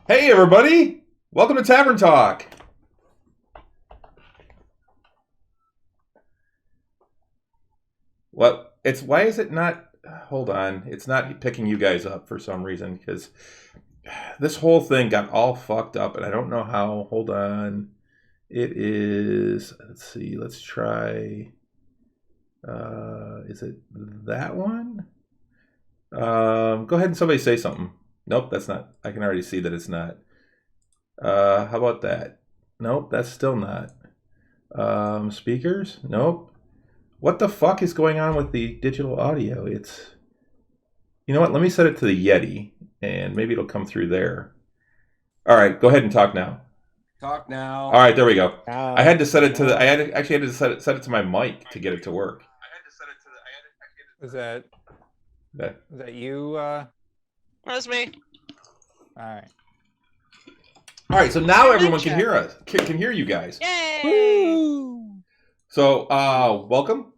Hey, everybody! Welcome to Tavern Talk. Why is it not? Hold on, it's not picking you guys up for some reason because this whole thing got all fucked up, and I don't know how. Hold on, it is. Let's see. Let's try. Is it that one? Go ahead and somebody say something. Nope, that's not. I can already see that it's not. How about that? Nope, that's still not. Speakers? Nope. What the fuck is going on with the digital audio? You know what? Let me set it to the Yeti, and maybe it'll come through there. All right, go ahead and talk now. Talk now. All right, there we go. I had to set it to the. I had to set it to my mic to get it to work. Was that you? That was me. All right. All right, so now everyone can hear us. Can hear you guys. Yay! Woo! So, welcome.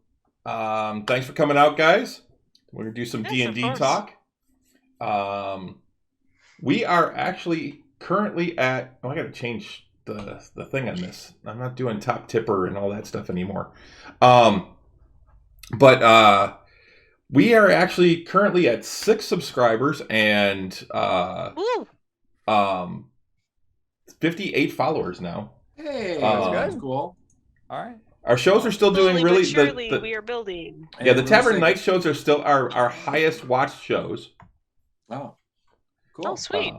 Thanks for coming out, guys. We're gonna do some Yes, D&D of talk. We are actually currently at. Oh, I gotta change the thing on this. I'm not doing top tipper and all that stuff anymore. But we are actually currently at 6 subscribers and Woo! 58 followers now. Hey, that's that's cool. All right. Our shows are still doing Slowly really. but surely, we are building. Yeah, the Hey, Tavern Rose, Knights shows are still our highest watched shows. Oh, cool. Oh, sweet.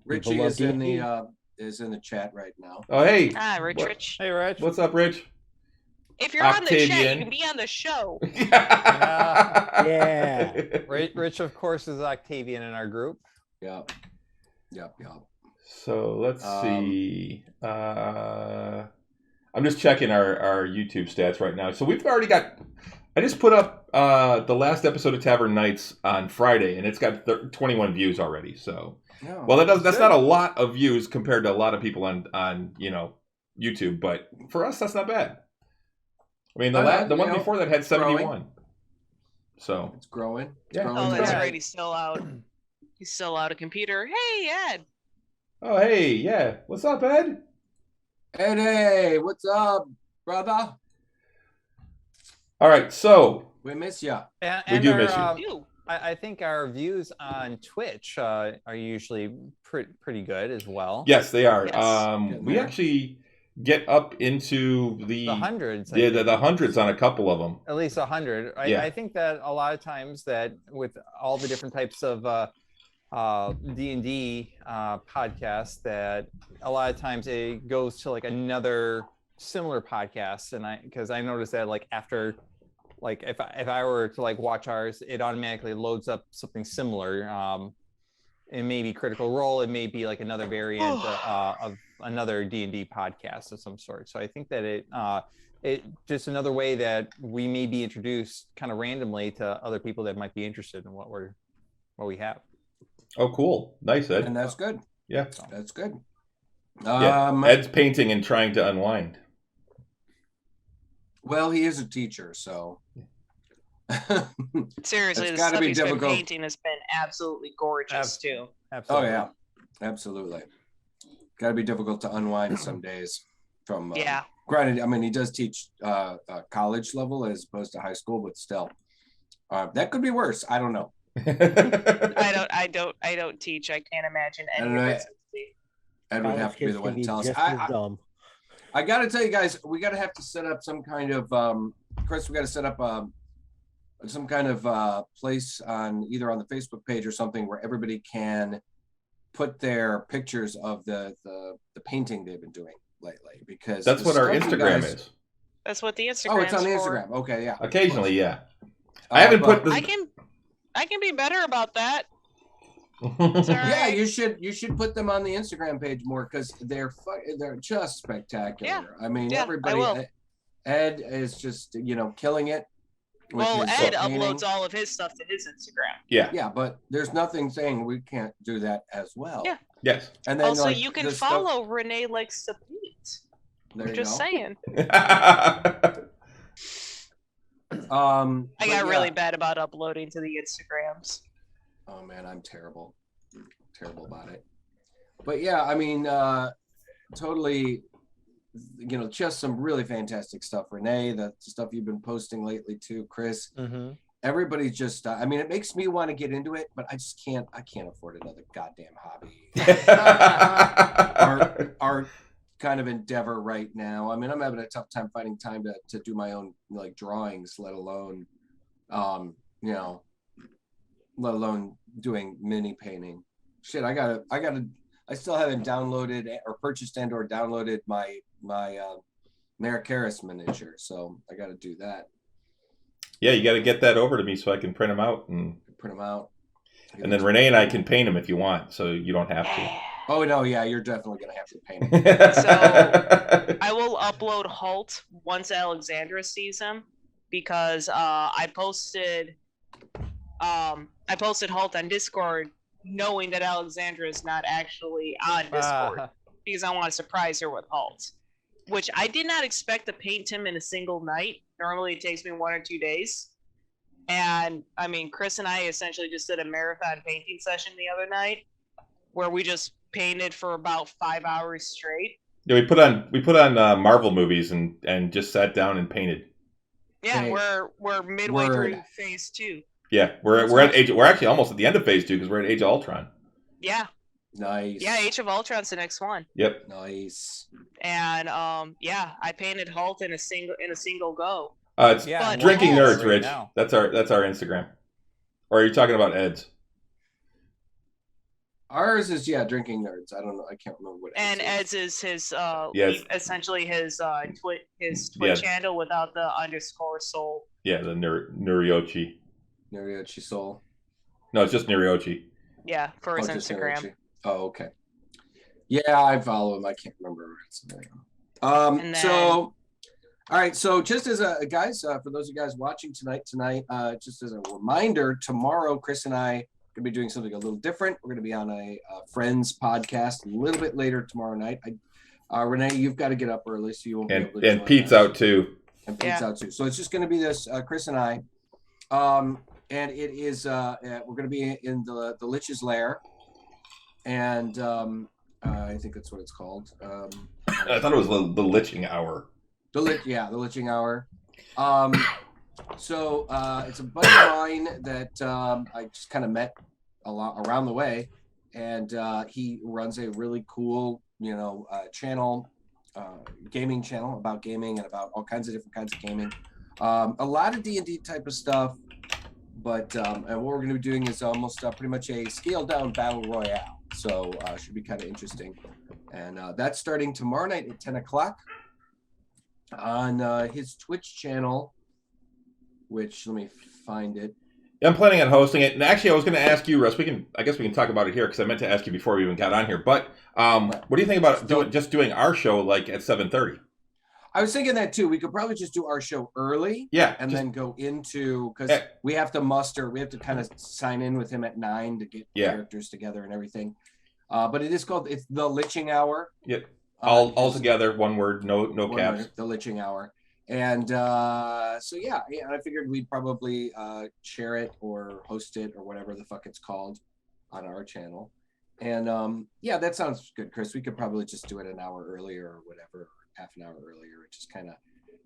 Richie People is love in D&D. the chat right now. Oh, hey. Rich. Hey, Rich. What's up, Rich? If you're on the chat, Octavian. you can be on the show. Yeah. Rich, of course, is Octavian in our group. Yep. So let's see. I'm just checking our YouTube stats right now. So we've already got. I just put up the last episode of Tavern Knights on Friday, and it's got 21 views already. So, No, well, that's not a lot of views compared to a lot of people on YouTube, but for us, that's not bad. I mean, the one before that had 71. growing. So it's growing. It's Yeah. growing. Oh, that's Yeah. right. He's still out. He's still out a computer. Hey, Ed. oh hey, yeah, what's up, Ed? Hey, what's up, brother? All right, so We miss ya. We do miss you. You. I think our views on Twitch are usually pretty good as well. yes, they are. Yes. We actually get up into the hundreds. the hundreds on a couple of them. At least 100. Yeah. I think that a lot of times that with all the different types of D&D podcasts, that a lot of times it goes to like another similar podcast, and because I noticed that like after, like if I were to like watch ours, it automatically loads up something similar. It may be Critical Role, it may be like another variant of another D&D podcast of some sort. So I think that it just another way that we may be introduced kind of randomly to other people that might be interested in what we have. Oh, cool, nice, Ed. And that's good. Yeah, That's good. yeah. Ed's painting and trying to unwind. Well, he is a teacher, so. Seriously, It's the gotta stuff be he's been difficult. painting has been absolutely gorgeous, too. Oh Absolutely. yeah, absolutely. Got to be difficult to unwind some days from. Yeah. Granted, I mean he does teach college level as opposed to high school, but still, that could be worse. I don't know. I don't teach. I can't imagine I any don't of know. it. Ed would have to be the one to tell us. Just as dumb. I got to tell you guys, we got to have to set up some kind of. Chris, we got to set up some kind of place on either on the Facebook page or something where everybody can put their pictures of the painting they've been doing lately, because That's the what our stuff you Instagram guys- is. That's what the Instagram. Oh, it's on the for. Instagram. Okay, yeah. Occasionally, yeah. I haven't put but- this. I can be better about that. It's all Yeah, right. you should put them on the Instagram page more because they're just spectacular. Yeah. I mean, Yeah, I everybody. will. Ed is just killing it. with Well, his Ed painting. uploads all of his stuff to his Instagram. Yeah. Yeah, but there's nothing saying we can't do that as well. Yeah. Yes. And then Also, like, you can the stuff- follow Renee Likes to Paint. There you Just go. saying. I I got really bad about uploading to the Instagrams. Oh man, I'm terrible about it. But yeah, I mean, totally, just some really fantastic stuff. Renee, the stuff you've been posting lately too, Chris. Mm-hmm. Everybody's just, I mean, it makes me want to get into it, but I just can't. I can't afford another goddamn hobby. Our kind of endeavor right now. I mean, I'm having a tough time finding time to do my own like drawings, let alone, let alone doing mini painting. Shit, I still haven't downloaded or purchased or downloaded my Maricaris miniature, so I got to do that. Yeah, you got to get that over to me so I can print them out and print them out. And then Renee and I can paint them if you want, so you don't have to. Oh no, yeah, you're definitely gonna have to paint them. So I will upload Halt once Alexandra sees him, because I posted Halt on Discord, knowing that Alexandra is not actually on Discord, because I want to surprise her with Halt, which I did not expect to paint him in a single night. Normally it takes me 1 or 2 days. And I mean, Chris and I essentially just did a marathon painting session the other night, where we just painted for about 5 hours straight. Yeah, we put on Marvel movies and just sat down and painted. Yeah, we're midway through phase 2. Yeah, we're actually almost at the end of phase 2 because we're at Age of Ultron. Yeah. Nice. Yeah, Age of Ultron's the next one. Yep. Nice. And I painted Halt in a single go. It's Drinking Nerds, Rich. Now. That's our Instagram. Or are you talking about Ed's? Ours is Drinking Nerds. I don't know. I can't remember what. And Ed's is his essentially his Twitch handle without the _ soul. Yeah, the Nuriochi. Nuriochi soul. No, it's just Nuriochi. Yeah, for his Instagram. Nuriochi. Oh, okay. Yeah, I follow him. I can't remember. So. All right, so just as guys, for those of you guys watching tonight, just as a reminder, tomorrow Chris and I are going to be doing something a little different. We're going to be on a Friends podcast a little bit later tomorrow night. Renee, you've got to get up early, so you won't be able to. And Pete's out too. And Pete's out too. So it's just going to be this Chris and I, and it is we're going to be in the Lich's Lair, and I think that's what it's called. I thought it was the Liching Hour. The Liching Hour. So it's a buddy of mine that I just kind of met a lot around the way, and he runs a really cool, channel, gaming channel about gaming and about all kinds of different kinds of gaming. A lot of D&D type of stuff, but and what we're going to be doing is almost pretty much a scaled down battle royale. So should be kind of interesting, and that's starting tomorrow night at 10 o'clock. On his Twitch channel, which let me find it. Yeah, I'm planning on hosting it, and actually, I was going to ask you, Russ. I guess we can talk about it here because I meant to ask you before we even got on here. But what do you think about doing our show like at 7:30? I was thinking that too. We could probably just do our show early, then go into because we have to kind of sign in with him at 9 to get characters together and everything. But it's the Liching Hour. Yep. All together, one word, no caps. Word, the Liching Hour, and I figured we'd probably share it or host it or whatever the fuck it's called on our channel, and that sounds good, Chris. We could probably just do it an hour earlier or whatever, half an hour earlier, and just kind of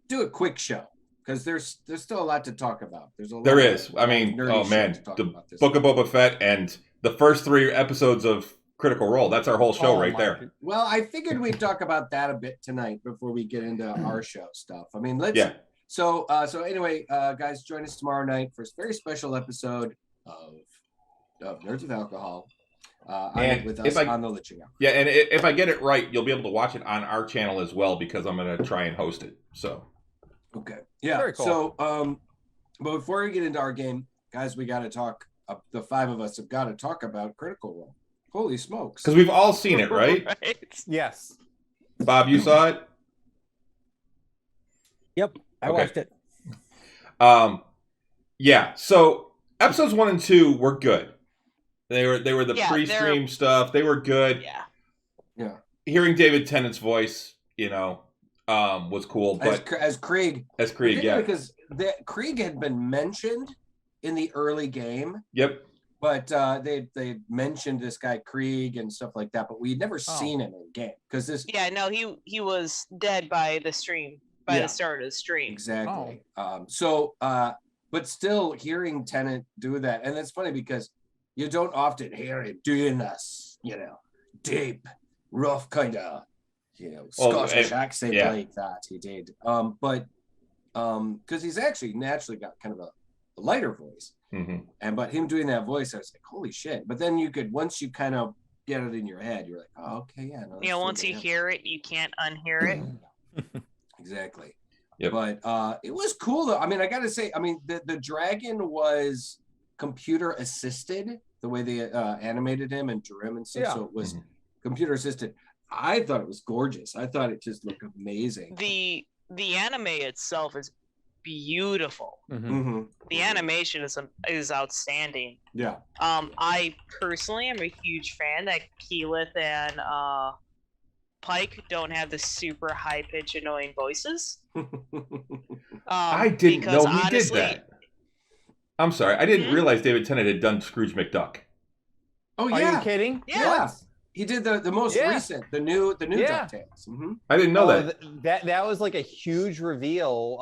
do a quick show because there's still a lot to talk about. There is. I mean, oh man, the Book of Boba Fett and the first 3 episodes of Critical Role. That's our whole show right there. Well, I figured we'd talk about that a bit tonight before we get into our show stuff. I mean, let's. Yeah. So anyway, guys, join us tomorrow night for a very special episode of Nerds with Alcohol. With us on the Liching Hour. Yeah, and if I get it right, you'll be able to watch it on our channel as well because I'm going to try and host it. So. Okay. Yeah. Very cool. So, but before we get into our game, guys, we got to talk. The 5 of us have got to talk about Critical Role. Holy smokes. Because we've all seen it, right? Right? Yes. Bob, you saw it? Yep, I watched it. Yeah, so episodes 1 and 2 were good. They were the pre-stream stuff. They were good. Yeah. Hearing David Tennant's voice, was cool. But as Krieg. Yeah. Because Krieg had been mentioned in the early game. Yep. But they mentioned this guy Krieg and stuff like that, but we'd never seen him in game because this. Yeah, no, he was dead by the stream, by the start of the stream. Exactly. But still hearing Tennant do that, and it's funny because you don't often hear him doing this, deep, rough kind of, Scottish accent like that. He did. But because he's actually naturally got kind of a lighter voice. Mm-hmm. But him doing that voice, I was like, holy shit. But then once you kind of get it in your head, you're like, oh, okay, yeah. No, once you hear it, you can't unhear it. Exactly. Yep. But it was cool though. I mean, I gotta say, the dragon was computer assisted, the way they animated him and drew him and stuff. So it was computer assisted. I thought it was gorgeous. I thought it just looked amazing. The anime itself is beautiful. The animation is outstanding. Yeah. I personally am a huge fan that Keyleth and Pike don't have the super high pitched annoying voices. I didn't know he did that. I'm sorry, I didn't realize David Tennant had done Scrooge McDuck. Oh yeah. Are you kidding? Yeah. He did the most recent, the new DuckTales. I didn't know that. That was like a huge reveal.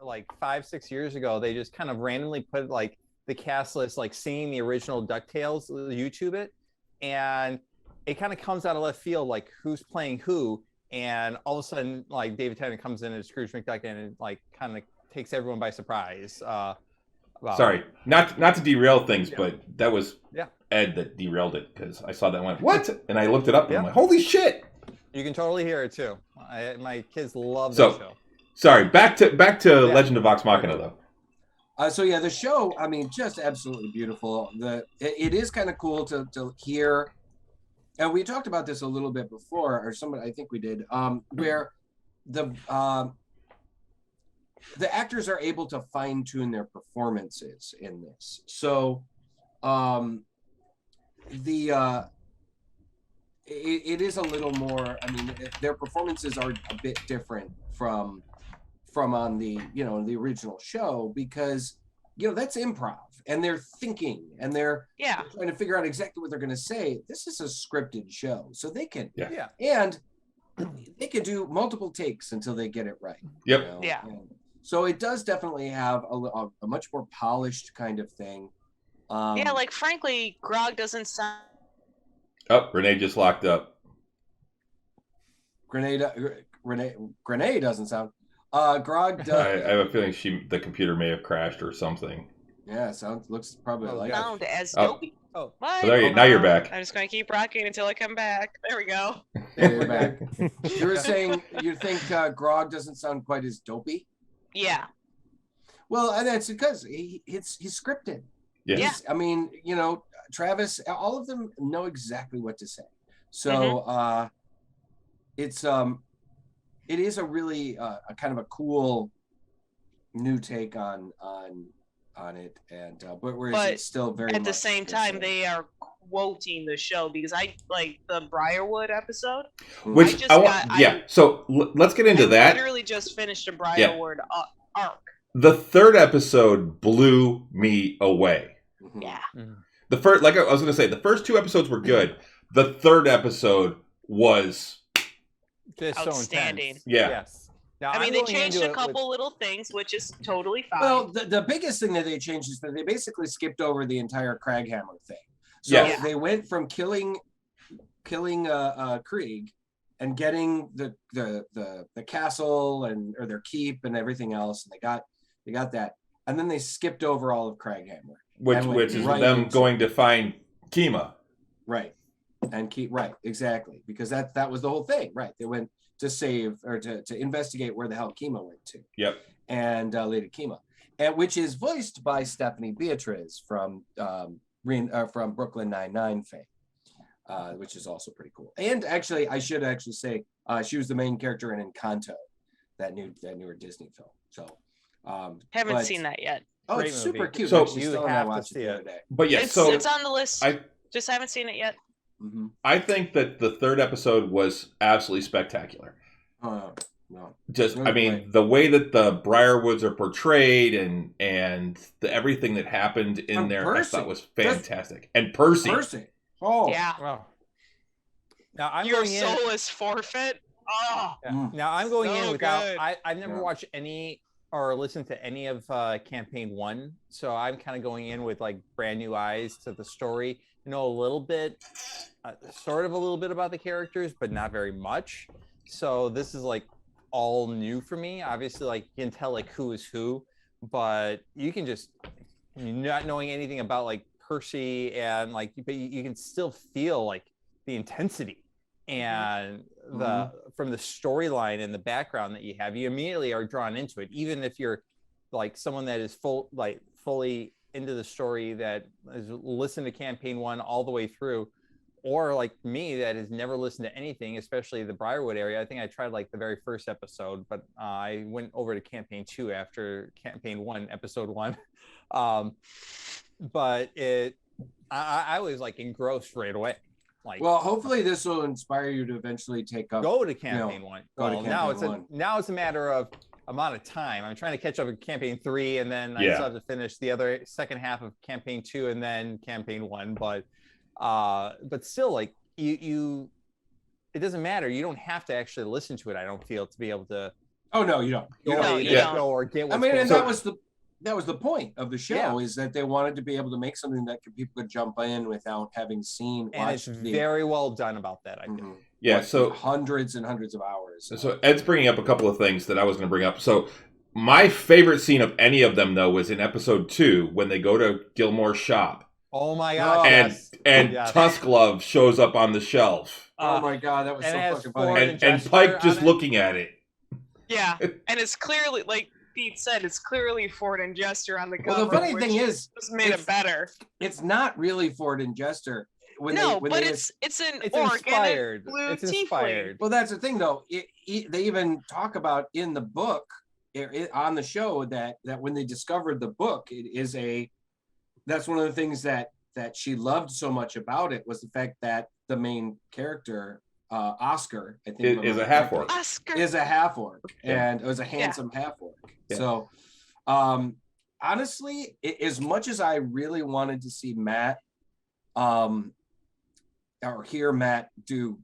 Like 5-6 years ago, they just kind of randomly put like the cast list, like singing the original DuckTales, YouTube it, and it kind of comes out of left field, like who's playing who, and all of a sudden, like David Tennant comes in as Scrooge McDuck, and it like kind of takes everyone by surprise. Sorry, not to derail things, but that was Ed that derailed it because I saw that and went, what? And I looked it up and I'm like, holy shit! You can totally hear it too. My kids love that show. Sorry, back to Legend of Vox Machina though. The show, just absolutely beautiful. It is kind of cool to hear, and we talked about this a little bit before, or somebody, I think we did, where the actors are able to fine tune their performances in this. So, it is a little more. Their performances are a bit different from on the the original show because that's improv and they're thinking and they're trying to figure out exactly what they're going to say. This is a scripted show, so they can and they can do multiple takes until they get it right. Yep. And so it does definitely have a much more polished kind of thing. Like frankly, Grog doesn't sound. Oh, Renee just locked up. Renee doesn't sound. Grog does. I have a feeling the computer may have crashed or something. Yeah, looks probably like sound as dopey. Oh, now you're back. I'm just gonna keep rocking until I come back. There we go. Yeah, you're back. You were saying you think Grog doesn't sound quite as dopey. Yeah. Well, and that's because he's scripted. Yes. Yeah. Travis, all of them know exactly what to say. So it is a really a kind of a cool new take on it, and but it's still very at the same time they are quoting the show because I like the Briarwood episode, which So let's get into that. I literally just finished a Briarwood arc. The third episode blew me away. Yeah. The first, like I was going to say, the first two episodes were good. The third episode was just outstanding. So intense. Yes. Now, they changed a couple little things, which is totally fine. Well, the biggest thing that they changed is that they basically skipped over the entire Craghammer thing. So they went from killing Krieg and getting the castle or their keep and everything else, and they got that, and then they skipped over all of Craghammer, which is them going to find Kima, right? And exactly, because that was the whole thing, right? They went to save or to investigate where the hell Kima went to. Yep. And Lady Kima, and which is voiced by Stephanie Beatriz from Brooklyn Nine-Nine fame, which is also pretty cool. And actually, I should say she was the main character in Encanto, that newer Disney film. So haven't seen that yet. Oh, Great it's movie. super cute. So you have to see it. But yeah, it's on the list. I just haven't seen it yet. Mm-hmm. I think that the third episode was absolutely spectacular. No. Just, Really I mean, great. the way that the Briarwoods are portrayed and everything that happened in And there, I Percy. thought was fantastic. And Percy. Oh. Yeah. Well, now I'm Your going in. soulless forfeit. Oh, Yeah. Now I'm going in so without. good. I've never watched any or listened to any of campaign 1, so I'm kind of going in with like brand new eyes to the story. Know a little bit, sort of a little bit about the characters, but not very much. So this is like all new for me. Obviously, like you can tell like who is who, but you can just not knowing anything about like Percy and like, but you can still feel like the intensity and the from the storyline and the background that you have. You immediately are drawn into it, even if you're like someone that is fully into the story, that has listened to campaign 1 all the way through, or like me that has never listened to anything, especially the Briarwood area. I think I tried like the very first episode, but I went over to campaign 2 after campaign 1, episode 1. But I was like engrossed right away. Like, well, hopefully this will inspire you to eventually take up. Go to campaign 1. Go to Well, campaign 1. Now it's a matter of amount of time. I'm trying to catch up with campaign 3, and then I still have to finish the other second half of campaign 2 and then campaign 1. But still, like you it doesn't matter. You don't have to actually listen to it, I don't feel, to be able to. Oh no, you don't. You don't. Or get what's I mean, going and on. that was the point of the show, is that they wanted to be able to make something that people could jump in without having seen. And it's very well done about that, I think. Yeah, so hundreds and hundreds of hours. So Ed's bringing up a couple of things that I was going to bring up. So my favorite scene of any of them, though, was in episode 2 when they go to Gilmore's shop. Oh my god! And Tusk Love shows up on the shelf. Oh my god, that was so fucking funny. And Pike just looking at it. Yeah, and it's clearly, like Pete said, it's clearly Ford and Jester on the cover. Well, the funny thing is, just made it better. It's not really Ford and Jester. It's inspired. It's inspired. Well, that's the thing, though. They even talk about in the book, on the show, that when they discovered the book, that's one of the things that she loved so much about it, was the fact that the main character, Oscar, I think, is a half-orc. Is a half-orc, and it was a handsome half-orc. Yeah. So, honestly, as much as I really wanted to see Matt, or hear Matt do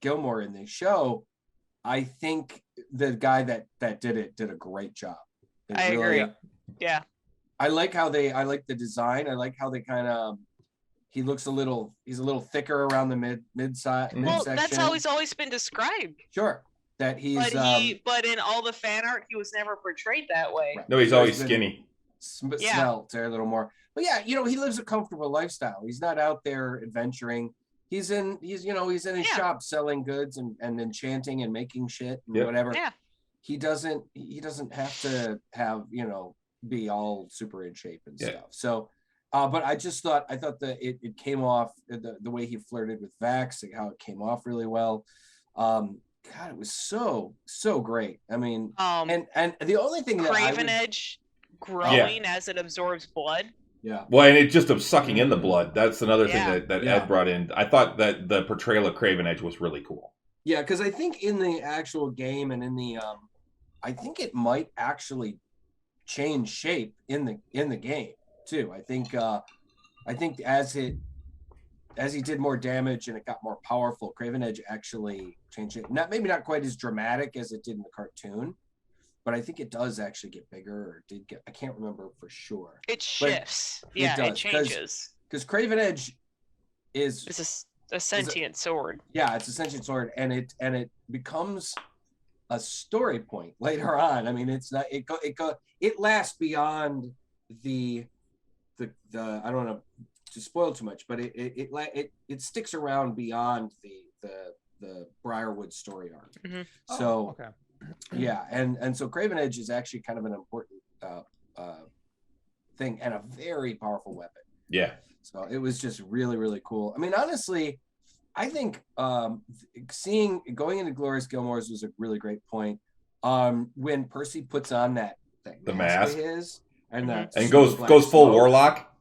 Gilmore in this show, I think the guy that did it did a great job. I agree. Yeah. I like the design. I like how they kind of, he's a little thicker around the midsection. Well, that's how he's always been described. Sure. That he's but in all the fan art, he was never portrayed that way. Right. No, he's always skinny. Svelte a little more. But yeah, he lives a comfortable lifestyle. He's not out there adventuring. He's in his shop selling goods and enchanting and making shit and whatever. Yeah. He doesn't have to have, be all super in shape and stuff. So but I thought that it came off, the way he flirted with Vax, and how it came off really well. God, it was so great. I mean, and the only thing that Craven Edge growing as it absorbs blood. Yeah. Well, and it just of sucking in the blood. That's another thing that Ed brought in. I thought that the portrayal of Craven Edge was really cool. Yeah, because I think in the actual game and in the I think it might actually change shape in the game too. I think as he did more damage and it got more powerful, Craven Edge actually changed it. Maybe not quite as dramatic as it did in the cartoon, but I think it does actually get bigger, or I can't remember for sure. It shifts. It changes. Because Craven Edge it's a sentient sword. Yeah, it's a sentient sword, and it becomes a story point later on. I mean, it's not it lasts beyond the I don't want to spoil too much, but it sticks around beyond the Briarwood story arc. Mm-hmm. So okay. Yeah, and so Craven Edge is actually kind of an important thing, and a very powerful weapon. Yeah. So it was just really, really cool. I mean, honestly, I think going into Glorious Gilmore's was a really great point. When Percy puts on the mask of his and goes full warlock.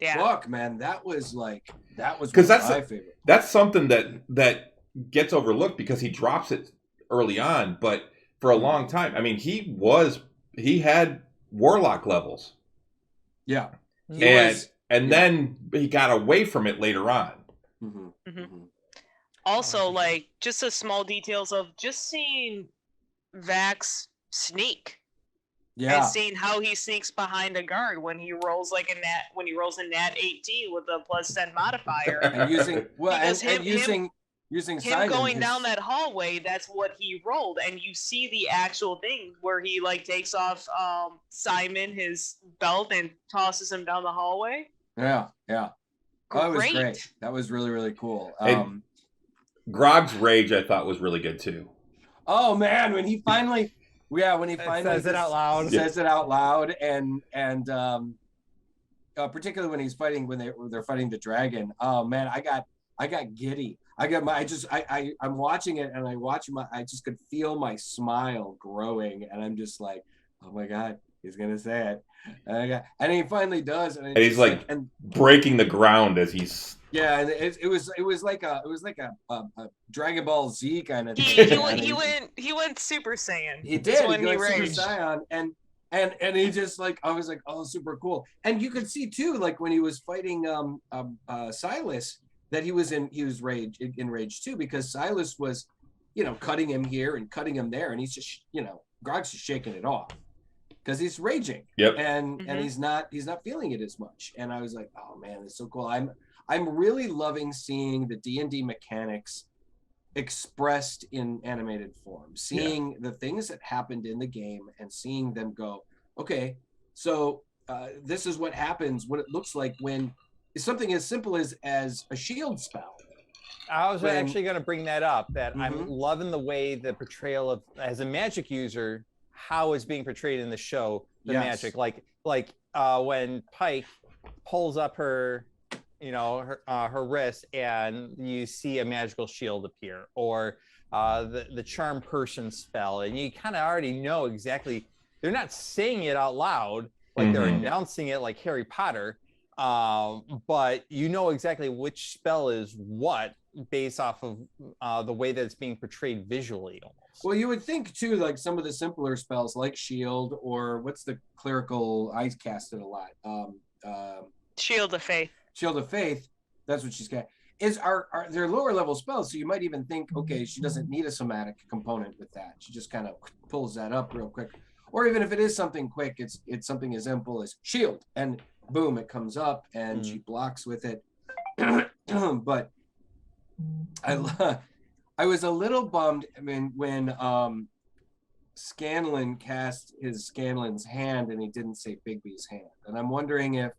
Yeah. Look, man, that was my favorite. That's something that gets overlooked because he drops it early on, but for a long time. I mean, he had warlock levels. Yeah. And then he got away from it later on. Mm-hmm. Mm-hmm. Also, like, just the small details of just seeing Vax sneak. Yeah. And seeing how he sneaks behind a guard when he rolls a nat 18 with a +10 modifier. And using him Simon, going down that hallway, that's what he rolled, and you see the actual thing where he like takes off Simon his belt and tosses him down the hallway. Yeah. Oh, that was great. That was really, really cool. Grog's rage, I thought, was really good too. Oh man, when he finally says it out loud, and particularly when he's fighting, when they're fighting the dragon. Oh man, I got giddy. I'm watching it, and I just could feel my smile growing, and I'm just like, oh my god, he's gonna say it, and he finally does, and he's like breaking the ground as he's. Yeah, and it was like a Dragon Ball Z kind of thing. He went Super Saiyan. He did. He went Super Saiyan, and he just like, I was like, oh, super cool. And you could see too, like when he was fighting Silas, that he was in rage too, because Silas was, cutting him here and cutting him there, and he's just, Grog's just shaking it off because he's raging. Yep. And he's not feeling it as much. And I was like, oh man, it's so cool. I'm really loving seeing the D&D mechanics expressed in animated form, seeing the things that happened in the game and seeing them go, okay, so this is what happens, what it looks like when it's something as simple as a shield spell. I was actually going to bring that up, that I'm loving the way the portrayal of, as a magic user, how it's being portrayed in the show, the magic. Like when Pike pulls up her wrist and you see a magical shield appear, or the charm person spell, and you kind of already know exactly, they're not saying it out loud like they're announcing it like Harry Potter, but you know exactly which spell is what based off of the way that it's being portrayed visually almost. Well, you would think too, like some of the simpler spells like shield, or what's the clerical, I cast it a lot, Shield of Faith. Shield of Faith, that's what she's got. Are there lower level spells, so you might even think, okay, she doesn't need a somatic component with that. She just kind of pulls that up real quick. Or even if it is something quick, it's something as simple as shield, and boom, it comes up, and she blocks with it. But I was a little bummed. I mean, when Scanlan cast his Scanlan's hand, and he didn't say Bigby's hand, and I'm wondering if.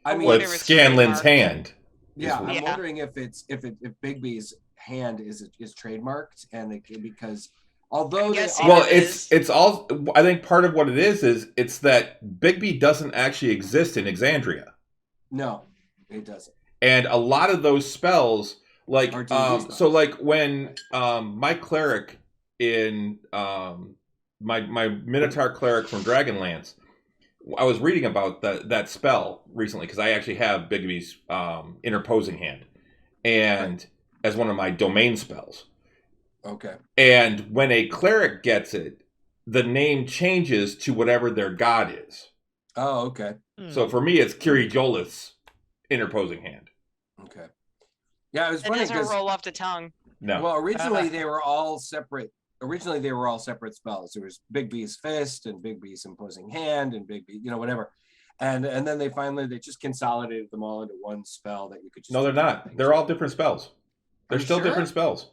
What's Scanlan's hand? Yeah, I'm wondering if Bigby's hand is trademarked, and because although it's all. I think part of what it is it's that Bigby doesn't actually exist in Exandria. No, it doesn't. And a lot of those spells, like so, like when my cleric in my Minotaur cleric from Dragonlance. I was reading about that spell recently because I actually have Bigby's interposing hand, and as one of my domain spells. Okay. And when a cleric gets it, the name changes to whatever their god is. Oh, okay. So for me, it's Kiri Jolith's interposing hand. Okay. Yeah, it was funny. It doesn't roll off the tongue. No. Well, originally they were all separate. Spells. There was Bigby's fist and Bigby's imposing hand and Bigby, whatever. And then they just consolidated them all into one spell that you could just. No, they're not. They're all different spells. They're still different spells.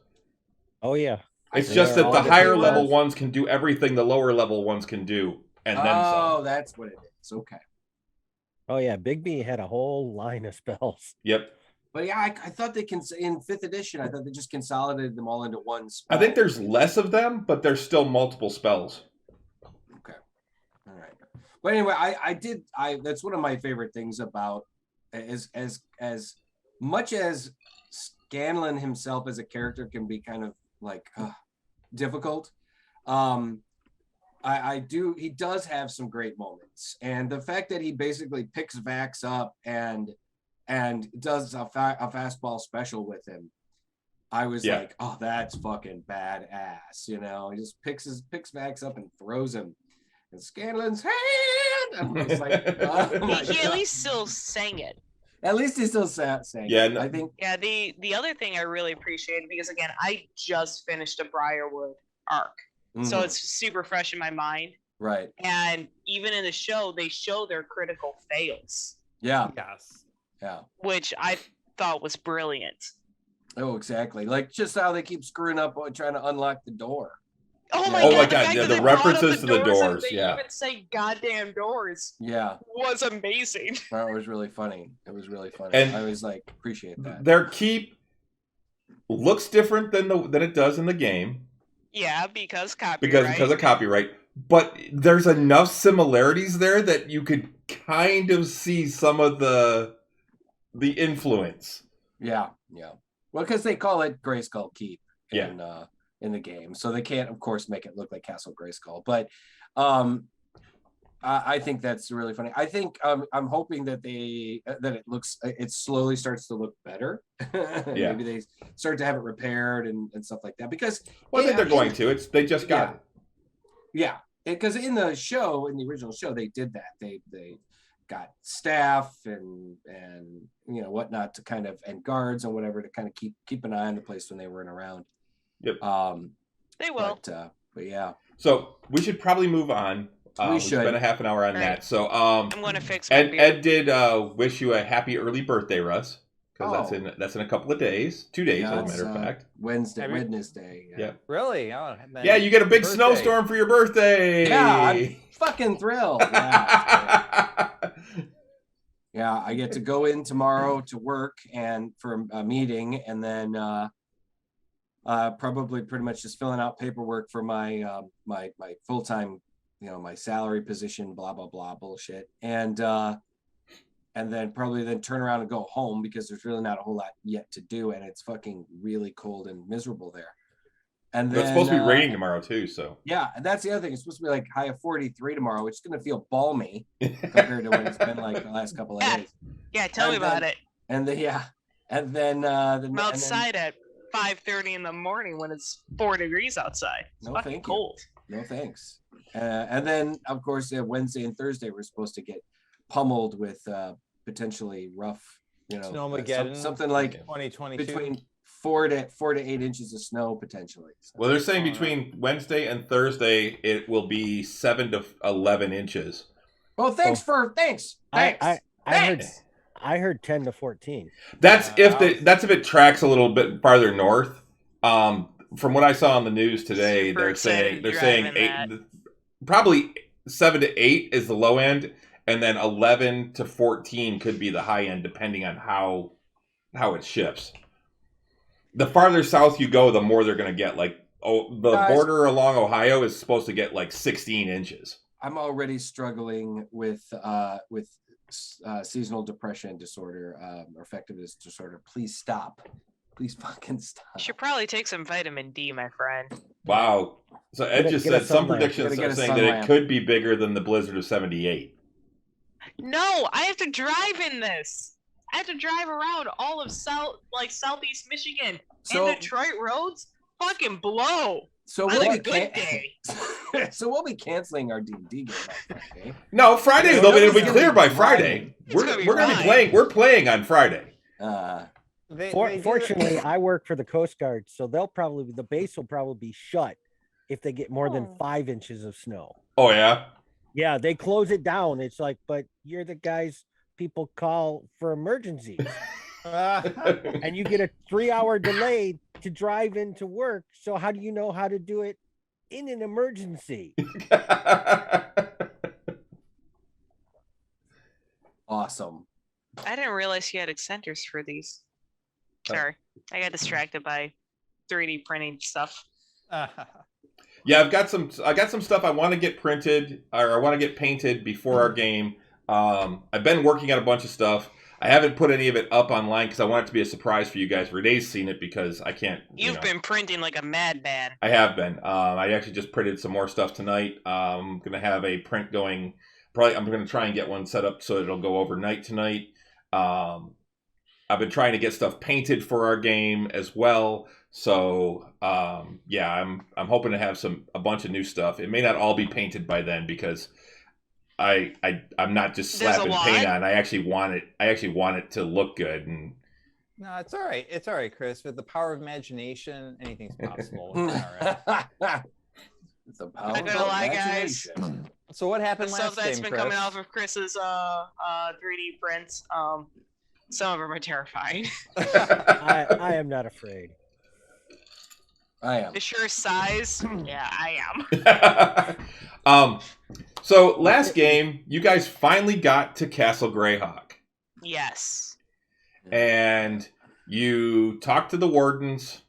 Oh yeah. It's just that the higher level ones can do everything the lower level ones can do, and then some. Oh, that's what it is. Okay. Oh yeah, Bigby had a whole line of spells. Yep. But yeah, I thought they in 5th edition. I thought they just consolidated them all into one spell. I think there's less of them, but there's still multiple spells. Okay, all right. But anyway, I that's one of my favorite things about as much as Scanlan himself as a character can be kind of like difficult. He does have some great moments, and the fact that he basically picks Vax up and does a fastball special with him, I was Yeah. like, oh, that's fucking badass. You know, he just picks Max up and throws him in Scanlan's hand. I'm just like, oh my He at God. least still sang it. At least he still sang. Yeah, it. no- I think. Yeah, the other thing I really appreciated, because again, I just finished a Briarwood arc, so Mhm. it's super fresh in my mind. Right. And even in the show, they show their critical fails, Yeah. Yes. Yeah. which I thought was brilliant. Oh, exactly. Like just how they keep screwing up on trying to unlock the door. Oh my Oh god! my the God, fact yeah, that the they brought up references to the and doors, They yeah. even say "goddamn doors" Yeah. was amazing. That was really funny. It was really funny. And I was like, appreciate that. Their keep looks different than it does in the game Yeah, because copyright. because of copyright. But there's enough similarities there that you could kind of see some of the influence. Yeah. Yeah. Well, because they call it Grayskull Keep Yeah. In the game, so they can't, of course, make it look like Castle Grayskull. But I think that's really funny. I think I'm hoping that it slowly starts to look better. Yeah. Maybe they start to have it repaired and stuff like that. Because Well, I think they're going to. They just got it. Yeah, because in the original show, they did that. They got staff and whatnot to kind of, and guards and whatever to kind of keep an eye on the place when they weren't around. Yep. They will. But yeah. So we should probably move on. We should. spent a half an hour on Right. that. So I'm gonna fix my beard. Ed did wish you a happy early birthday, Russ, because Oh. that's in a couple of days, 2 days, Yeah, as a matter of fact. Wednesday. Yeah. Really? Oh, Yeah, you get a big birthday. snowstorm for your birthday. Yeah, I'm fucking thrilled. Yeah, yeah, I get to go in tomorrow to work and for a meeting, and then probably pretty much just filling out paperwork for my my full-time, my salary position, blah blah blah bullshit, and then probably turn around and go home because there's really not a whole lot yet to do, and it's fucking really cold and miserable there. And then It's supposed to be raining tomorrow too, so yeah, and that's the other thing. It's supposed to be like high of 43 tomorrow, which is going to feel balmy compared to when it's been like the last couple of days. Yeah, tell me about it. And then I'm outside at 5:30 in the morning when it's 4 degrees outside. It's No, fucking thank you. cold. No thanks. And then of course Wednesday and Thursday we're supposed to get pummeled with potentially rough, Snowmageddon. something like 2022. between 4 to 8 inches of snow potentially. So, well, they're saying between Wednesday and Thursday it will be 7 to 11 inches. well, thanks. I heard 10 to 14. That's if it tracks a little bit farther north. From what I saw on the news today, Super they're saying excited eight, driving probably 7 to 8 is the low end, and then 11 to 14 could be the high end, depending on how it shifts. The farther south you go, the more they're going to get. Like, the border along Ohio is supposed to get like 16 inches. I'm already struggling with seasonal depression disorder or affectiveness disorder. Please stop. Please fucking stop. You should probably take some vitamin D, my friend. Wow. So Ed just get a said some sun lamp. predictions Gotta get are a saying sun that lamp. it could be bigger than the blizzard of 78. No, I have to drive in this. I have to drive around all of southeast Michigan So- and Detroit roads. Fucking blow. So On we'll a be good day. so we'll be canceling our D&D game on Friday. No, Friday Yeah, they'll be it's be gonna clear be by fine. Friday. It's We're gonna be going to be fine. playing. We're playing on Friday. They do- Fortunately, I work for the Coast Guard, so the base will probably be shut if they get more than 5 inches of snow. Oh yeah. Yeah, they close it down. It's like, but you're the guys people call for emergencies, and you get a 3-hour delay to drive into work. So how do you know how to do it in an emergency? Awesome. I didn't realize you had extenders for these. Sorry, I got distracted by 3D printing stuff. Yeah, I got some stuff I want to get printed or I want to get painted before our game. I've been working on a bunch of stuff. I haven't put any of it up online because I want it to be a surprise for you guys. Renee's seen it because I can't. You've been printing like a madman. I have been. I actually just printed some more stuff tonight. I'm gonna have a print going. Probably I'm gonna try and get one set up so it'll go overnight tonight. I I've been trying to get stuff painted for our game as well. So yeah, I'm hoping to have a bunch of new stuff. It may not all be painted by then because I'm not just There's a slapping lot? paint on. I actually want it to look good. And No, it's all right. It's all right, Chris. With the power of imagination, anything's possible. It's all right. The power Not gonna of lie, guys. imagination. So what The happened stuff last that's game, been Chris? coming off of Chris's 3D prints, some of them are terrifying. I am not afraid. I am. The sheer size, yeah, I am. So last game, you guys finally got to Castle Greyhawk, Yes. and you talked to the wardens,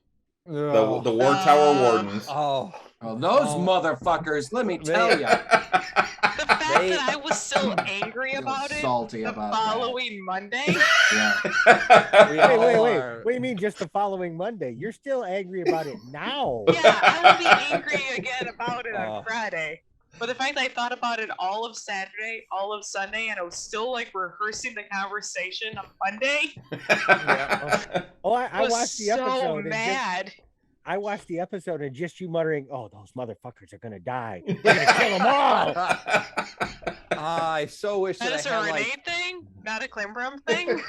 the Oh. War Tower wardens. Oh. Well, those motherfuckers, let me tell you. The fact that I was so angry about it Salty the about following Monday. Yeah. Wait. What do you mean just the following Monday? You're still angry about it now. Yeah, I will be angry again about it Oh. on Friday. But the fact that I thought about it all of Saturday, all of Sunday, and I was still like rehearsing the conversation on Monday, Oh, I I was watched the so episode. mad. I watched the episode and just you muttering, "Oh, those motherfuckers are gonna die. We're gonna kill them all." I so wish That that is I a had Renee like, thing, not a Klimbrum thing.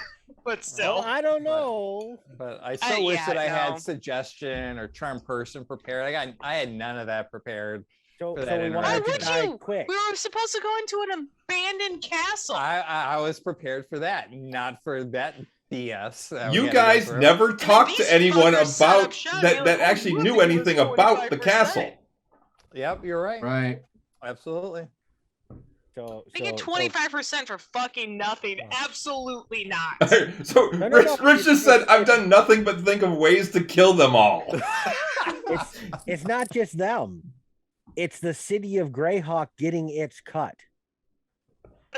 But Well, still, I don't know. but I so wish yeah, that I no. had suggestion or charm person prepared. I had none of that prepared. So For that we interaction. want why it to would die you? quick. We were supposed to go into an abandoned castle. I was prepared for that, not for that BS. that we You had to go guys through. never talked these to anyone fuckers set up about shop, that you're that like, actually "Oh, knew you think it anything was about the 45%?" castle. Yep, you're right. Right. Absolutely. They get 25% for fucking nothing. Absolutely not. So No, Rich just said, "I've done nothing but think of ways to kill them all." It's not just them. It's the city of Greyhawk getting its cut.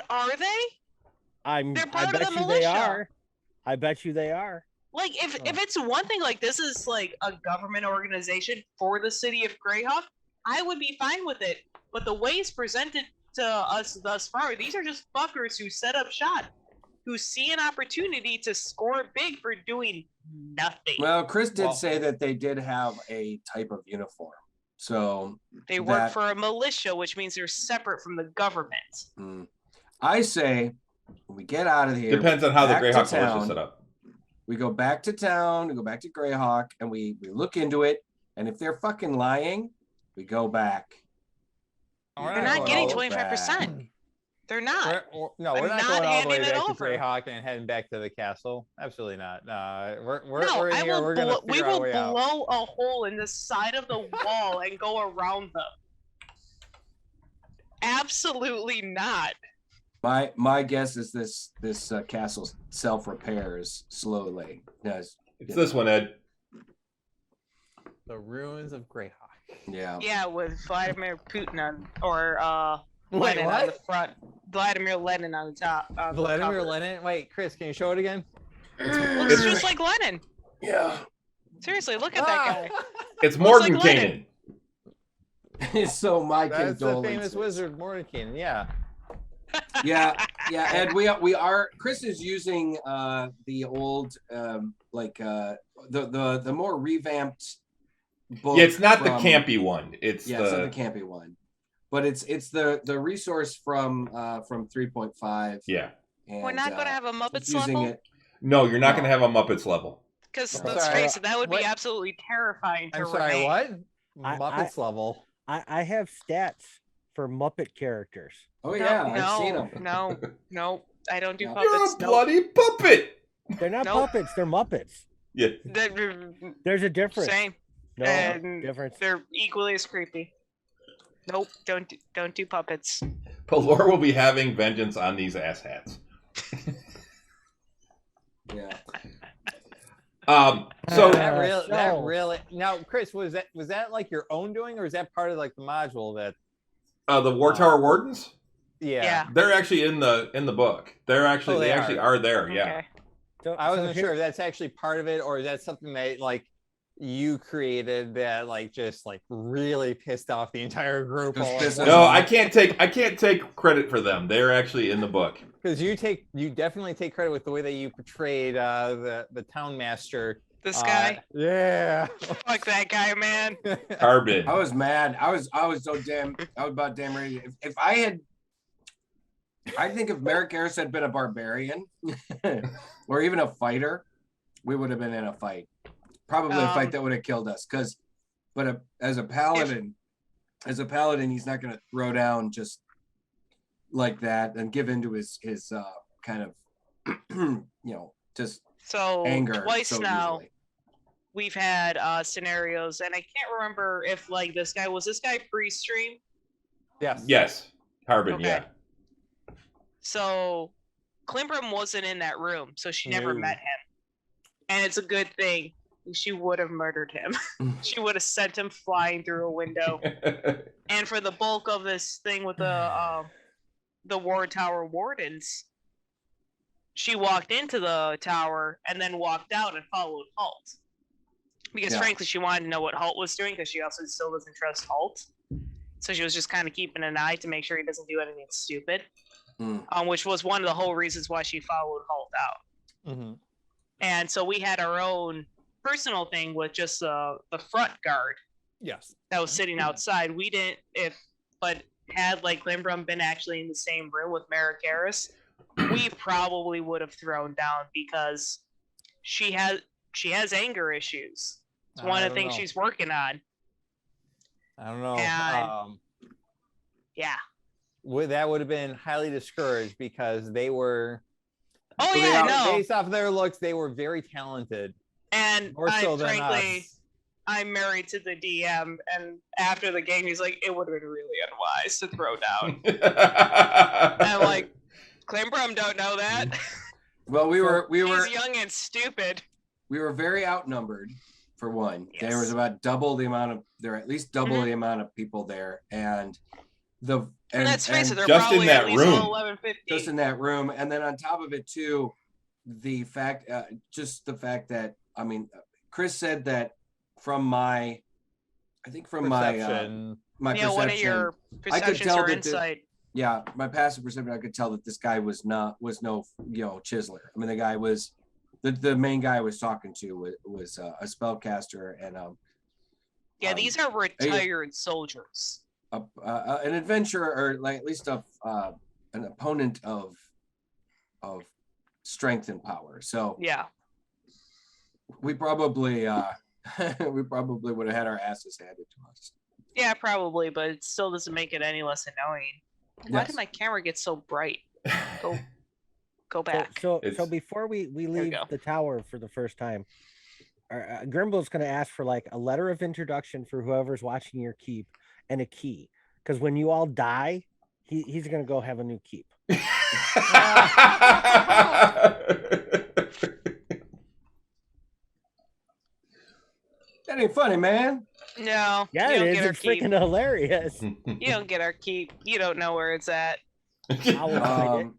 Are they? I They're part of bet the you they militia. are. I bet you they are. Like, if it's one thing, like, this is like a government organization for the city of Greyhawk, I would be fine with it. But the way it's presented to us thus far, these are just fuckers who set up shop, who see an opportunity to score big for doing nothing. Well, Chris did Well- say that they did have a type of uniform. So They work that- for a militia, which means they're separate from the government. I say we get out of here. Depends on how the back to Greyhawk militia town. is set up. We go back to town, we go back to Greyhawk, and we look into it. And if they're fucking lying, we go back. They're not getting Go 25%. They're not. We're I'm not not going all the way handing it back to over. Greyhawk and heading back to the castle. Absolutely not. No, we're No, in I here. will. We're gonna We figure out a will way out. blow a hole in the side of the wall and go around them. Absolutely not. My guess is this castle self repairs slowly. Yes. It's this one, Ed. The ruins of Greyhawk. Yeah. Yeah, with Vladimir Putin on, or Wait, Lenin on the what? front. Vladimir Lenin on the top. On the Vladimir cover. Lenin. Wait, Chris, can you show it again? Looks just like Lenin. Yeah. Seriously, look at that guy. It's Looks like Mordenkainen. So my That's the condolences. famous wizard Mordenkainen. Yeah. Yeah, Ed, we are. Chris is using the old the more revamped book. Yeah, it's not the from- campy one. It's Yeah, it's the not the campy one, but it's the resource from 3.5. yeah. And, We're not going to have a he's Muppets using level? it. No, you're not No. going to have a Muppets level. Because I'm let's sorry, face it, that would what? be absolutely terrifying to I'm sorry. Renee. What? I- Muppets level. I have stats for Muppet characters. Oh No, yeah, no, I've seen them. no, I don't do No. You're a puppets. No. bloody puppet. They're not Nope. puppets. They're Muppets. Yeah. There's a difference. Same. No And difference. they're equally as creepy. Nope, don't do puppets. Pelor will be having vengeance on these asshats. Yeah. So That really. That so- really. Now, Chris, was that like your own doing, or is that part of like the module that? the War Tower Wardens, Yeah. they're actually in the book. They're actually Oh, they they actually are there. Yeah. Okay. So, I wasn't here- sure if that's actually part of it, or is that something that like you created that like just like really pissed off the entire group. No, I can't take credit for them. They're actually in the book. Because you definitely take credit with the way that you portrayed the town master. This guy. Yeah. Fuck that guy, man. Carbon. I was mad. I was about damn ready. If I think if Merrick Harris had been a barbarian or even a fighter, we would have been in a fight. Probably a fight that would have killed us. As a paladin, he's not going to throw down just like that and give into his kind of just anger. Twice so now easily. we've had scenarios, and I can't remember if like this guy pre-stream. Yes. Carbon. Okay. Yeah. So Klimbram wasn't in that room, so she never met him, and it's a good thing. She would have murdered him. She would have sent him flying through a window. And for the bulk of this thing with the Ward Tower Wardens, she walked into the tower and then walked out and followed Halt. Because frankly, she wanted to know what Halt was doing, because she also still doesn't trust Halt. So she was just kind of keeping an eye to make sure he doesn't do anything stupid. Which was one of the whole reasons why she followed Halt out. Mm-hmm. And so we had our own personal thing with just the front guard. Yes. That was sitting outside. We didn't, but had like Klimbram been actually in the same room with Merrick Harris, we probably would have thrown down, because she has anger issues. It's one of the things she's working on. I don't know. And, yeah. That would have been highly discouraged, because they were. Oh yeah, no. Based off their looks, they were very talented. And more so than frankly, us. I'm married to the DM, and after the game, he's like, "It would have been really unwise to throw down." And I'm like, Klimbram don't know that. Well, we were He's young and stupid. We were very outnumbered, for one. Yes. There was about double the amount of the amount of people there, and let's face it, they're just probably in that at least room. all 11, 15. just in that room, and then on top of it too, the fact that Chris said that from my Perception. my perception, One of your I could perceptions tell or that insight. my passive perception, I could tell that this guy was no chiseler. I mean, the guy was the main guy I was talking to was a spellcaster and these are retired soldiers. an adventurer, or like at least an opponent of strength and power. So Yeah. we probably would have had our asses handed to us. Yeah, probably, but it still doesn't make it any less annoying. Why Yes. did my camera get so bright? Go back. So It's- before we we leave go. the tower for the first time, Grimble's going to ask for like a letter of introduction for whoever's watching your keep and a key, because when you all die, he's going to go have a new keep. That ain't funny, man. No, Yeah, you it don't is. get our It's keep. freaking hilarious. You don't get our keep. You don't know where it's at. I'll find it.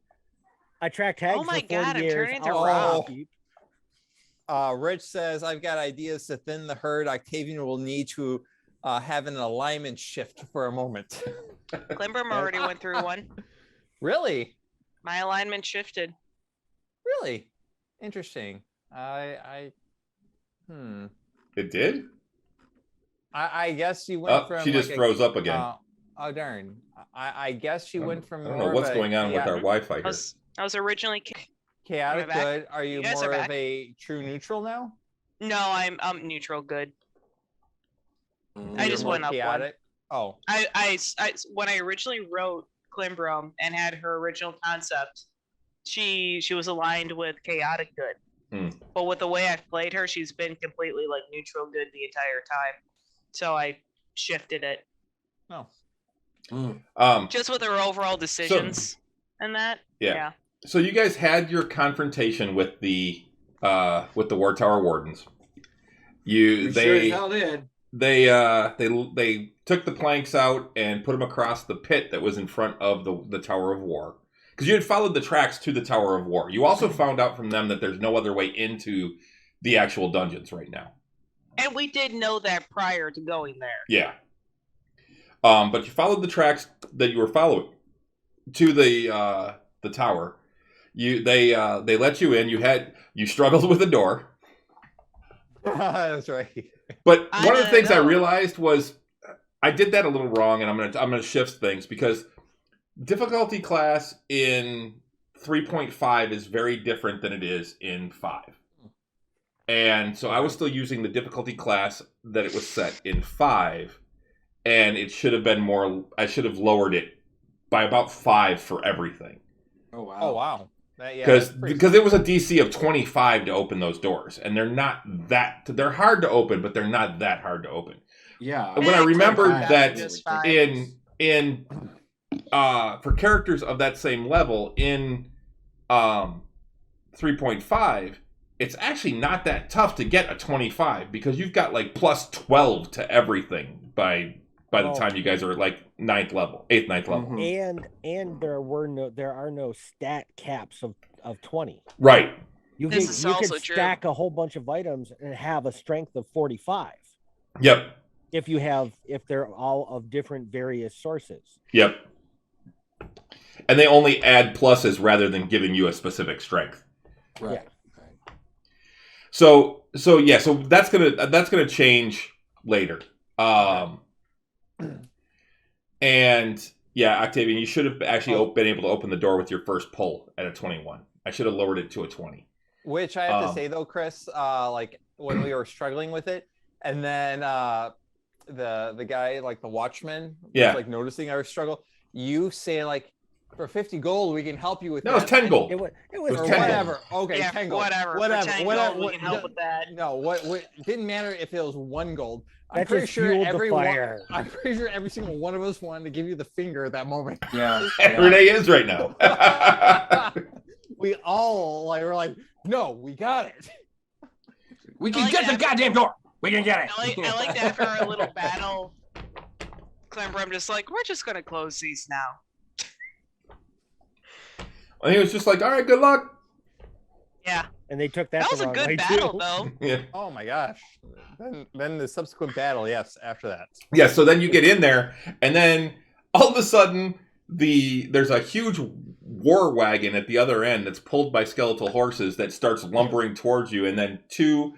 I tracked tags Oh my for 40 God, I'm years. turning into I'll Rob. keep. Rich says, I've got ideas to thin the herd. Octavian will need to have an alignment shift for a moment. Klimbram already went through one. Really? My alignment shifted. Really? Interesting. It did? I guess you went from. She just froze up again. Oh darn! I guess she went from. I don't more know of what's a going on with our Wi-Fi I here. was originally. chaotic Am I back? good. Are you You guys are more of back. a true neutral now? No, I'm neutral good. I You're just more went up one. chaotic? Oh, I when I originally wrote Klimbram and had her original concept, she was aligned with chaotic good. But with the way I've played her, she's been completely like neutral good the entire time. So I shifted it no. just with her overall decisions and that. Yeah. So you guys had your confrontation with the War Tower Wardens. We sure as hell did. They took the planks out and put them across the pit that was in front of the Tower of War. Because you had followed the tracks to the Tower of War. You also found out from them that there's no other way into the actual dungeons right now. And we did know that prior to going there. Yeah. But you followed the tracks that you were following to the tower. They let you in. You struggled with the door. That's right. But I one of the things I know. realized was I did that a little wrong, and I'm gonna shift things because difficulty class in 3.5 is very different than it is in 5. And so I was still using the difficulty class that it was set in 5, and it should have been more. I should have lowered it by about 5 for everything. Oh wow. Oh wow. Because it was a DC of 25 to open those doors, and they're hard to open, but they're not that hard to open. Yeah. When I remembered that Just fine. in for characters of that same level in 3.5, it's actually not that tough to get a 25 because you've got like plus 12 to everything by the time you guys are like 8th, 9th level. Mhm. And there are no stat caps of 20. Right. You This can is you also can true. stack a whole bunch of items and have a strength of 45 Yep. if they're all of different various sources. Yep. And they only add pluses rather than giving you a specific strength. Right. So that's gonna change later. And yeah, Octavian, you should have actually been able to open the door with your first pull at a 21. I should have lowered it to a 20. Which I have to say though, Chris, like when we were struggling with it, and then the guy, like the watchman, was like noticing our struggle. You say like, for 50 gold, we can help you with that. No, it's 10 gold. It was Or 10 whatever. Okay, Yeah, 10 gold. whatever. Whatever. For 10 whatever. gold, we can help with that. No, what didn't matter if it was 1 gold. I'm That pretty just sure fueled the everyone. fire. I'm pretty sure every single one of us wanted to give you the finger at that moment. Yeah. Renee is right now. We all were like, no, we got it. We I can like get the that. goddamn door. We can get it. I like that after our little battle, Clember, I'm just like, we're just gonna close these now. And he was just like, all right, good luck. Yeah, and they took that that was the a wrong good way, battle too. though. Yeah. Oh my gosh. Then the subsequent battle, yes, after that. Yeah, so then you get in there, and then all of a sudden, there's a huge war wagon at the other end that's pulled by skeletal horses that starts lumbering towards you, and then 2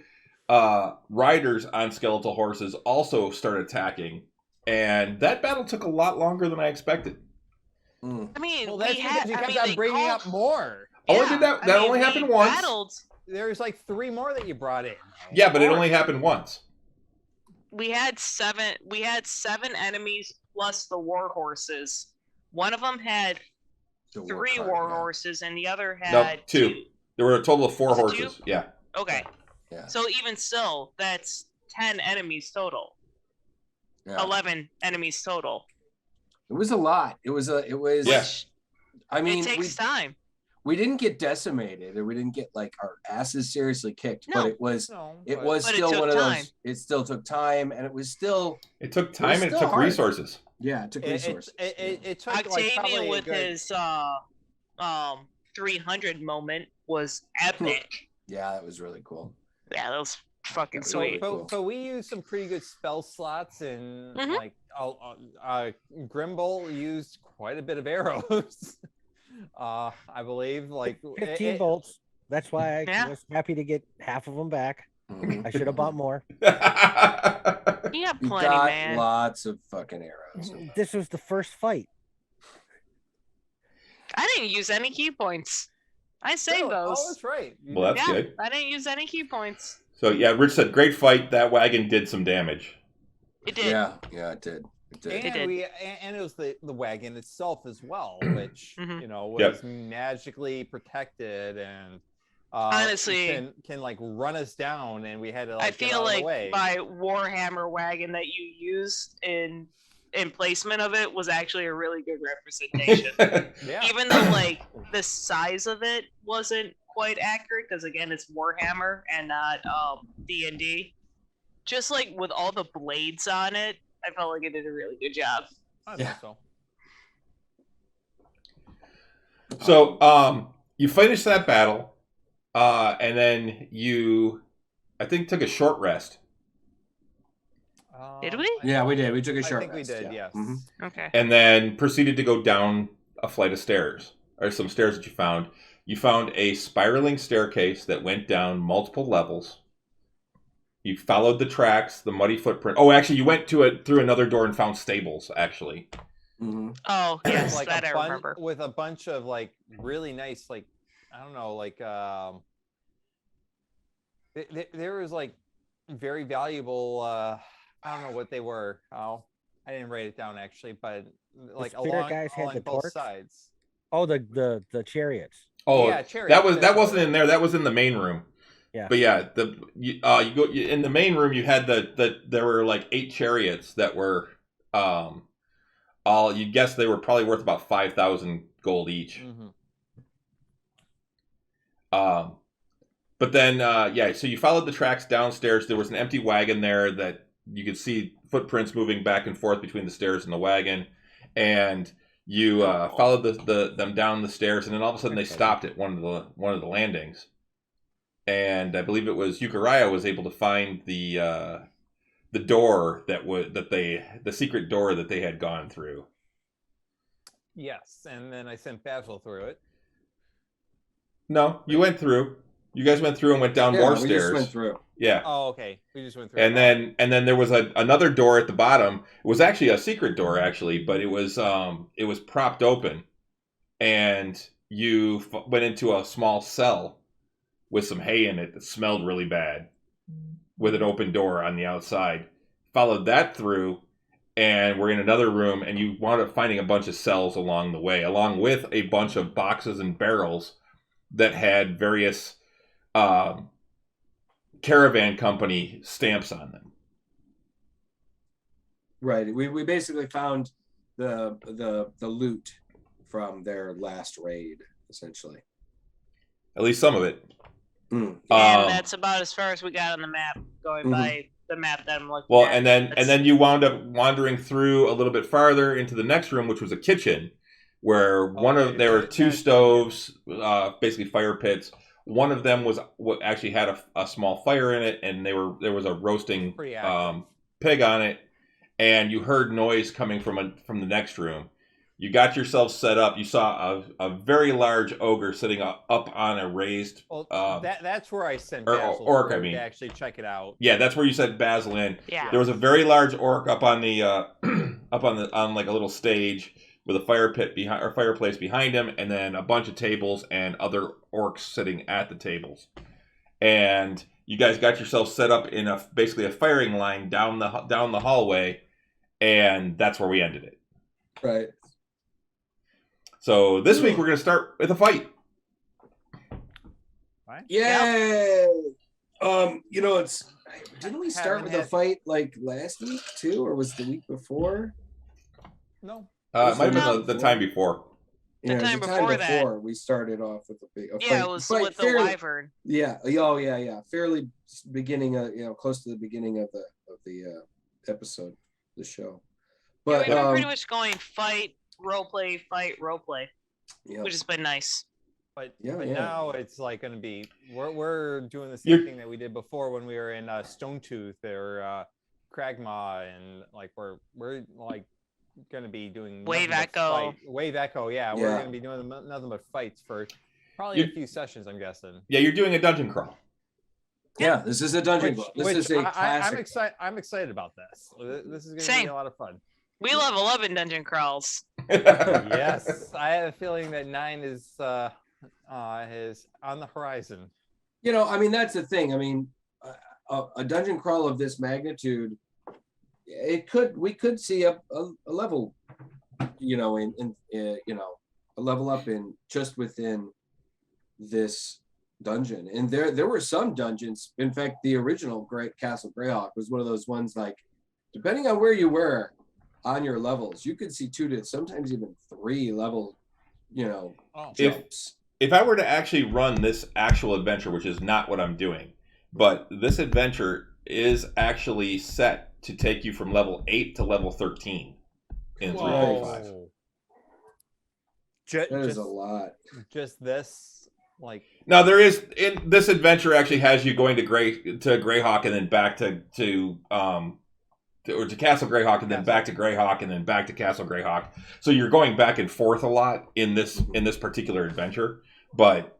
riders on skeletal horses also start attacking, and that battle took a lot longer than I expected. I mean, Well, that's because you kept on bringing up more. Only did that only happened once. Battled. There's like 3 more that you brought in. Yeah, but it only happened once. We had 7 enemies plus the war horses. One of them had 3 war horses, and the other had No, 2. There were a total of 4 Was it horses. 2? Yeah. Okay. Yeah. So even still, that's 10 enemies total. Yeah. 11 enemies total. It was a lot. It was. Yeah. I mean, It takes time. we didn't get decimated, or we didn't get like our asses seriously kicked. No. But it was But it still took one of time. those. It still took time, and it was still. It took time and it still took hard. resources. Yeah, it took resources. It took Octavian like probably with his 300 moment was epic. Yeah, that was really cool. Yeah, that was fucking That was sweet. really cool. So we used some pretty good spell slots, and Mhm. like Grimble used quite a bit of arrows. I believe like 15 bolts. That's why I Yeah. was happy to get half of them back. Mhm. I should have bought more. You got You plenty, got man. lots of fucking arrows. This was the first fight. I didn't use any key points. I saved those. Oh, that's right. Well, that's Yeah, good. I didn't use any key points. So yeah, Rich said, great fight. That wagon did some damage. It did. Yeah, it did. It did. And did. and it was the wagon itself as well, which Mhm. you know was Yep. magically protected and Honestly, can like run us down, and we had to like I get feel out of the like way. my Warhammer wagon that you used in placement of it was actually a really good representation. Yeah. Even though like the size of it wasn't quite accurate, because again it's Warhammer and not D&D. Just like with all the blades on it, I felt like it did a really good job. I Yeah. think so. So you finished that battle, and then you, I think, took a short rest. Did we? Yeah, we did. We took a I short think we rest, did. yeah. Yes. Mhm. Okay. And then proceeded to go down a flight of stairs, or some stairs that you found. You found a spiraling staircase that went down multiple levels. You followed the tracks, the muddy footprint. Oh, actually, you went through another door and found stables, actually. Mhm. Oh yes, Like that I a remember. with a bunch of like really nice, like I don't know, like there was like very valuable. I don't know what they were. Oh, I didn't write it down actually, but like spirit guys had along the both torques? sides. Oh, the chariots. Oh, Yeah, chariots, that wasn't in there. That was in the main room. Yeah. But yeah, in the main room. You had there were like 8 chariots that were all, you guess they were probably worth about 5,000 gold each. But then so you followed the tracks downstairs. There was an empty wagon there that you could see footprints moving back and forth between the stairs and the wagon, and you followed them down the stairs, and then all of a sudden they stopped at one of the landings, and I believe it was Euchariah was able to find the door the secret door that they had gone through. Yes, and then I sent Basil through it. No, you went through. You guys went through and went down more we stairs. just went through. Yeah. Oh, okay. We just went through. And then there was another door at the bottom. It was actually a secret door, actually, but it was propped open, and you went into a small cell with some hay in it that smelled really bad, with an open door on the outside. Followed that through, and we're in another room, and you wound up finding a bunch of cells along the way, along with a bunch of boxes and barrels that had various caravan company stamps on them. Right. We basically found the loot from their last raid, essentially. At least some of it. Mm. And that's about as far as we got on the map, going by the map that I'm looking at. And then you wound up wandering through a little bit farther into the next room, which was a kitchen, where there were 2 stoves, basically fire pits. One of them actually had a small fire in it, and there was a roasting pig on it, and you heard noise coming from the next room. You got yourself set up. You saw a very large ogre sitting up on a raised. That's where I sent Basil orc. to actually check it out. Yeah, that's where you sent Basil in. Yeah. There was a very large orc up on the on like a little stage with a fire pit behind, or fireplace behind him, and then a bunch of tables and other orcs sitting at the tables. And you guys got yourself set up in basically a firing line down the hallway, and that's where we ended it. Right. So this week we're going to start with a fight. Yay! Didn't we start with a fight like last week too, or was the week before? No. It might have been the time before. The time before we started off with a fight. It was with the wyvern. Yeah. Oh, yeah. Fairly beginning of, close to the beginning of the episode, the show. But we've been pretty much going fight, roleplay, yep. Which has been nice. But now it's like going to be we're doing the same thing that we did before when we were in Stonetooth or Cragmaw, and like we're like going to be doing Wave Echo. We're going to be doing nothing but fights for probably a few sessions, I'm guessing. Yeah, you're doing a dungeon crawl. Yeah, this is a dungeon crawl. This is a classic. I'm excited about this. This is going to be a lot of fun. We love 11 dungeon crawls. Yes, I have a feeling that 9 is on the horizon. That's the thing. A dungeon crawl of this magnitude, we could see a level, a level up in just within this dungeon. And there were some dungeons. In fact, the original Great Castle Greyhawk was one of those ones, like, depending on where you were on your levels, you could see 2 to sometimes even 3 level, jumps. If I were to actually run this actual adventure, which is not what I'm doing, but this adventure is actually set to take you from level 8 to level 13 in 3.5. That is a lot. Just this, like. Now there is, in this adventure actually has you going to Greyhawk and then back to to Castle Greyhawk, and then back to Greyhawk, and then back to Castle Greyhawk. So you're going back and forth a lot in this particular adventure. But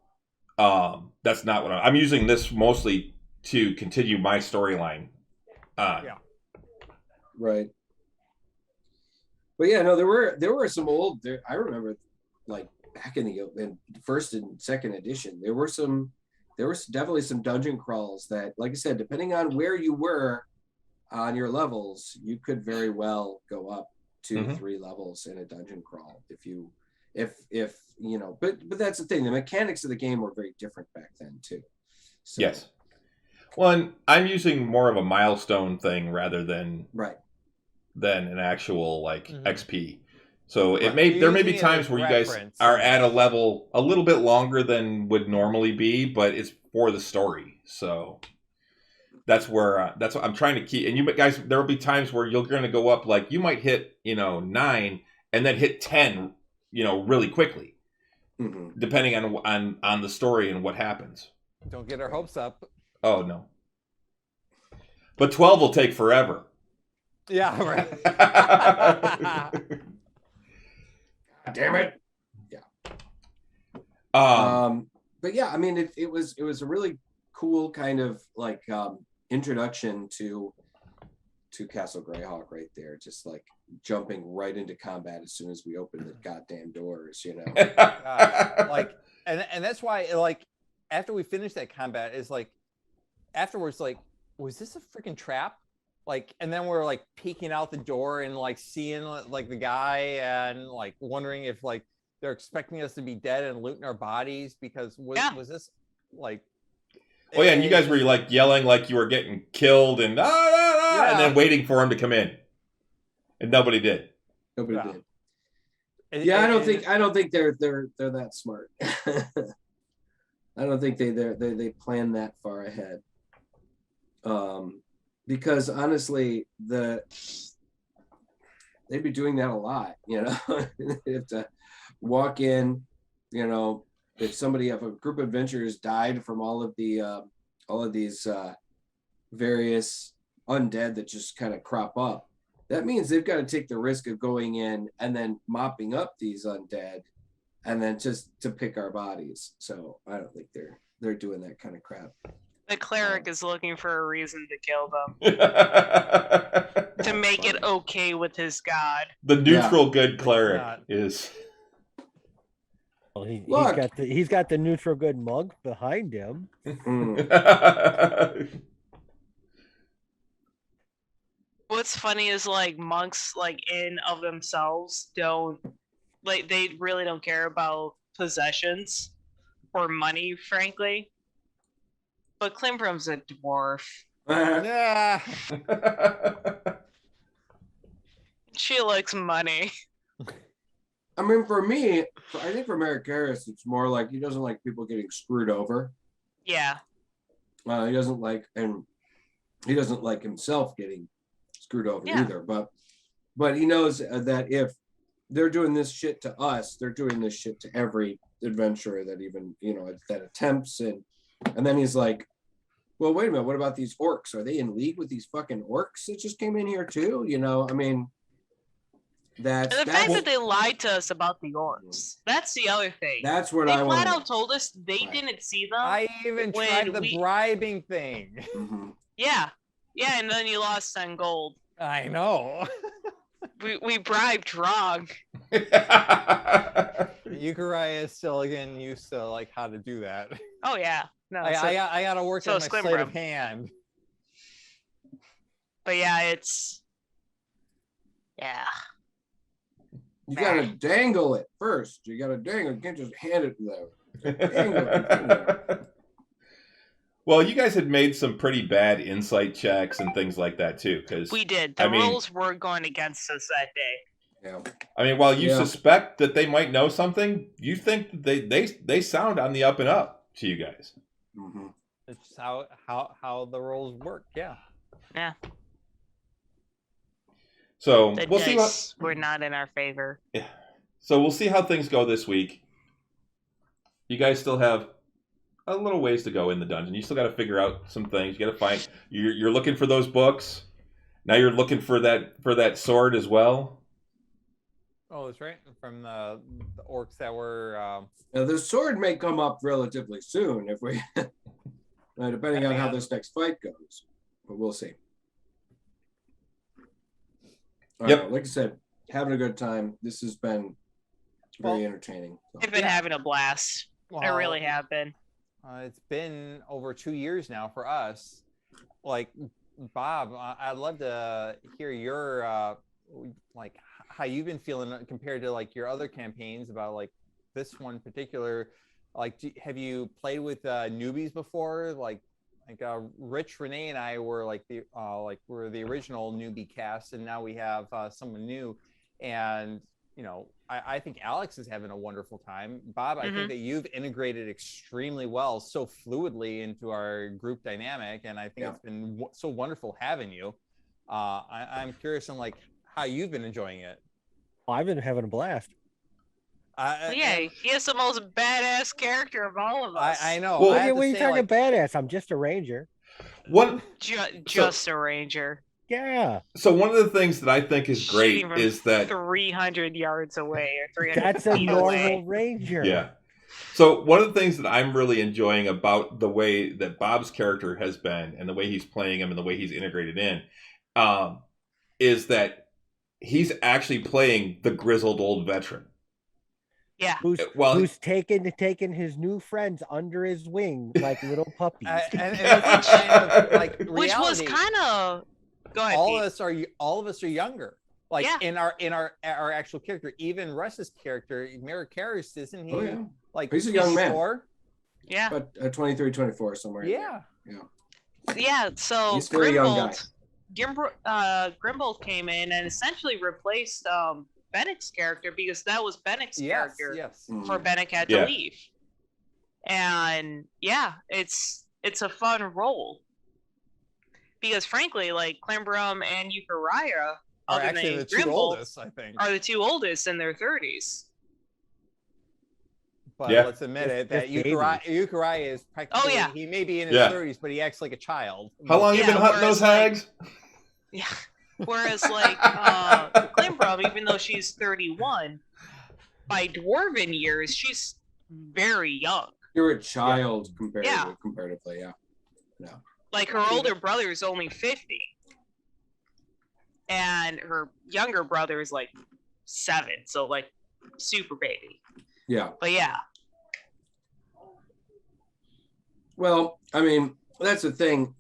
that's not what I'm using this mostly to continue my storyline. Right. But yeah, no, there were some old. I remember, like back in the first and second edition, there were definitely some dungeon crawls that, like I said, depending on where you were on your levels, you could very well go up 2-3 levels in a dungeon crawl if you know. But that's the thing. The mechanics of the game were very different back then too. So, yes. Well, and I'm using more of a milestone thing rather than an actual XP. So there may be times where you guys are at a level a little bit longer than would normally be, but it's for the story. So that's what I'm trying to keep. And you guys, there will be times where you're going to go up, like you might hit 9 and then hit 10, really quickly, depending on the story and what happens. Don't get our hopes up. Oh no. But 12 will take forever. Yeah, right. Damn it. Yeah. But yeah, I mean, it was a really cool kind of like introduction to Castle Greyhawk right there. Just like jumping right into combat as soon as we opened the goddamn doors, Like, and that's why, like, after we finished that combat, is like, afterwards, like, was this a freaking trap? Like, and then we're like peeking out the door and like seeing like the guy and like wondering if like they're expecting us to be dead and looting our bodies because was this like? Oh yeah, and you guys were like yelling like you were getting killed and and then waiting for him to come in, and nobody did. Nobody did. Yeah, I don't think they're that smart. I don't think they plan that far ahead. Because honestly, they'd be doing that a lot, They have to walk in, if a group of adventurers died from all of these various undead that just kind of crop up, that means they've got to take the risk of going in and then mopping up these undead and then just to pick our bodies. So I don't think they're doing that kind of crap. The cleric is looking for a reason to kill them. To make it okay with his god. The neutral good cleric is... Well, he's got the neutral good mug behind him. What's funny is like monks, like in of themselves, don't like they really don't care about possessions or money, frankly. But Klimbrum's a dwarf. Yeah. She likes money. I mean, for me, I think for Merrick Harris, it's more like he doesn't like people getting screwed over. Yeah. He doesn't like himself getting screwed over either. But he knows that if they're doing this shit to us, they're doing this shit to every adventurer that even that attempts and then he's like, well, wait a minute, what about these orcs? Are they in league with these fucking orcs that just came in here too? I mean, the fact that they lied to us about the orcs. That's the other thing. That's what they I want. They flat out told us they didn't see them. I even tried the bribing thing. Mm-hmm. Yeah, and then you lost 10 gold. I know. we bribed wrong. Eucharia is still getting used to like how to do that. Oh yeah. No, I gotta work on my sleight of hand. But yeah, it's you gotta dangle it first. You gotta dangle. You can't just hand it to them. Dangle it. Well, you guys had made some pretty bad insight checks and things like that too, because we did. The rules were going against us that day. Yeah. I mean, while you suspect that they might know something, you think that they sound on the up and up to you guys. Mm-hmm. It's how the rules work. Yeah. So the we'll see we're not in our favor. Yeah. So we'll see how things go this week. You guys still have a little ways to go in the dungeon. You still got to figure out some things. You got to find. You're looking for those books, Now you're looking for that sword as well. Oh, that's right. From the orcs that were. Now, the sword may come up relatively soon if we, depending on how this next fight goes, but we'll see. All Yep. right, like I said, having a good time. This has been very entertaining. I've been having a blast. I really have been. It's been over 2 years now for us. Like, Bob, I'd love to hear your like how you've been feeling compared to like your other campaigns about like this one particular. Like, have you played with newbies before? Like Rich, Renee, and I were like we're the original newbie cast, and now we have someone new. And you know, I think Alex is having a wonderful time. Bob, I think that you've integrated extremely well, so fluidly into our group dynamic, and I think it's been so wonderful having you. I'm curious on like how you've been enjoying it. Oh, I've been having a blast. Yeah, he has the most badass character of all of us. I know. Well, What are you talking badass? I'm just a ranger. Just a ranger. Yeah. So one of the things that I think is great Shooting from is that 300 yards away or 300 That's a feet normal away. ranger. Yeah. So one of the things that I'm really enjoying about the way that Bob's character has been and the way he's playing him and the way he's integrated in is that he's actually playing the grizzled old veteran. Yeah. Who's taken his new friends under his wing like little puppies. And that's kind of, like, reality. Which was kind of. Go ahead. All of us are younger. Like in our actual character, even Russ's character, Merrick Harris, isn't he? Oh, yeah. Like he's a young man. Yeah. But 23, 24 somewhere. Yeah. Yeah. So he's a very young guy. Grimbold came in and essentially replaced Bennick's character because that was Bennick's character. Yes. Before Bennick had to leave. And it's a fun role. Because frankly, like Climbrum and Euchariah are actually the two oldest, I think. Are the two oldest in their 30s. But let's admit it, that Euchariah is practically, he may be in his 30s, but he acts like a child. How long you been hunting those hags? Yeah. Whereas like Climbrum, even though she's 31, by dwarven years, she's very young. You're a child comparatively, yeah. Like her older brother is only 50. And her younger brother is like 7, so like super baby. Yeah. But yeah. Well, I mean, that's the thing.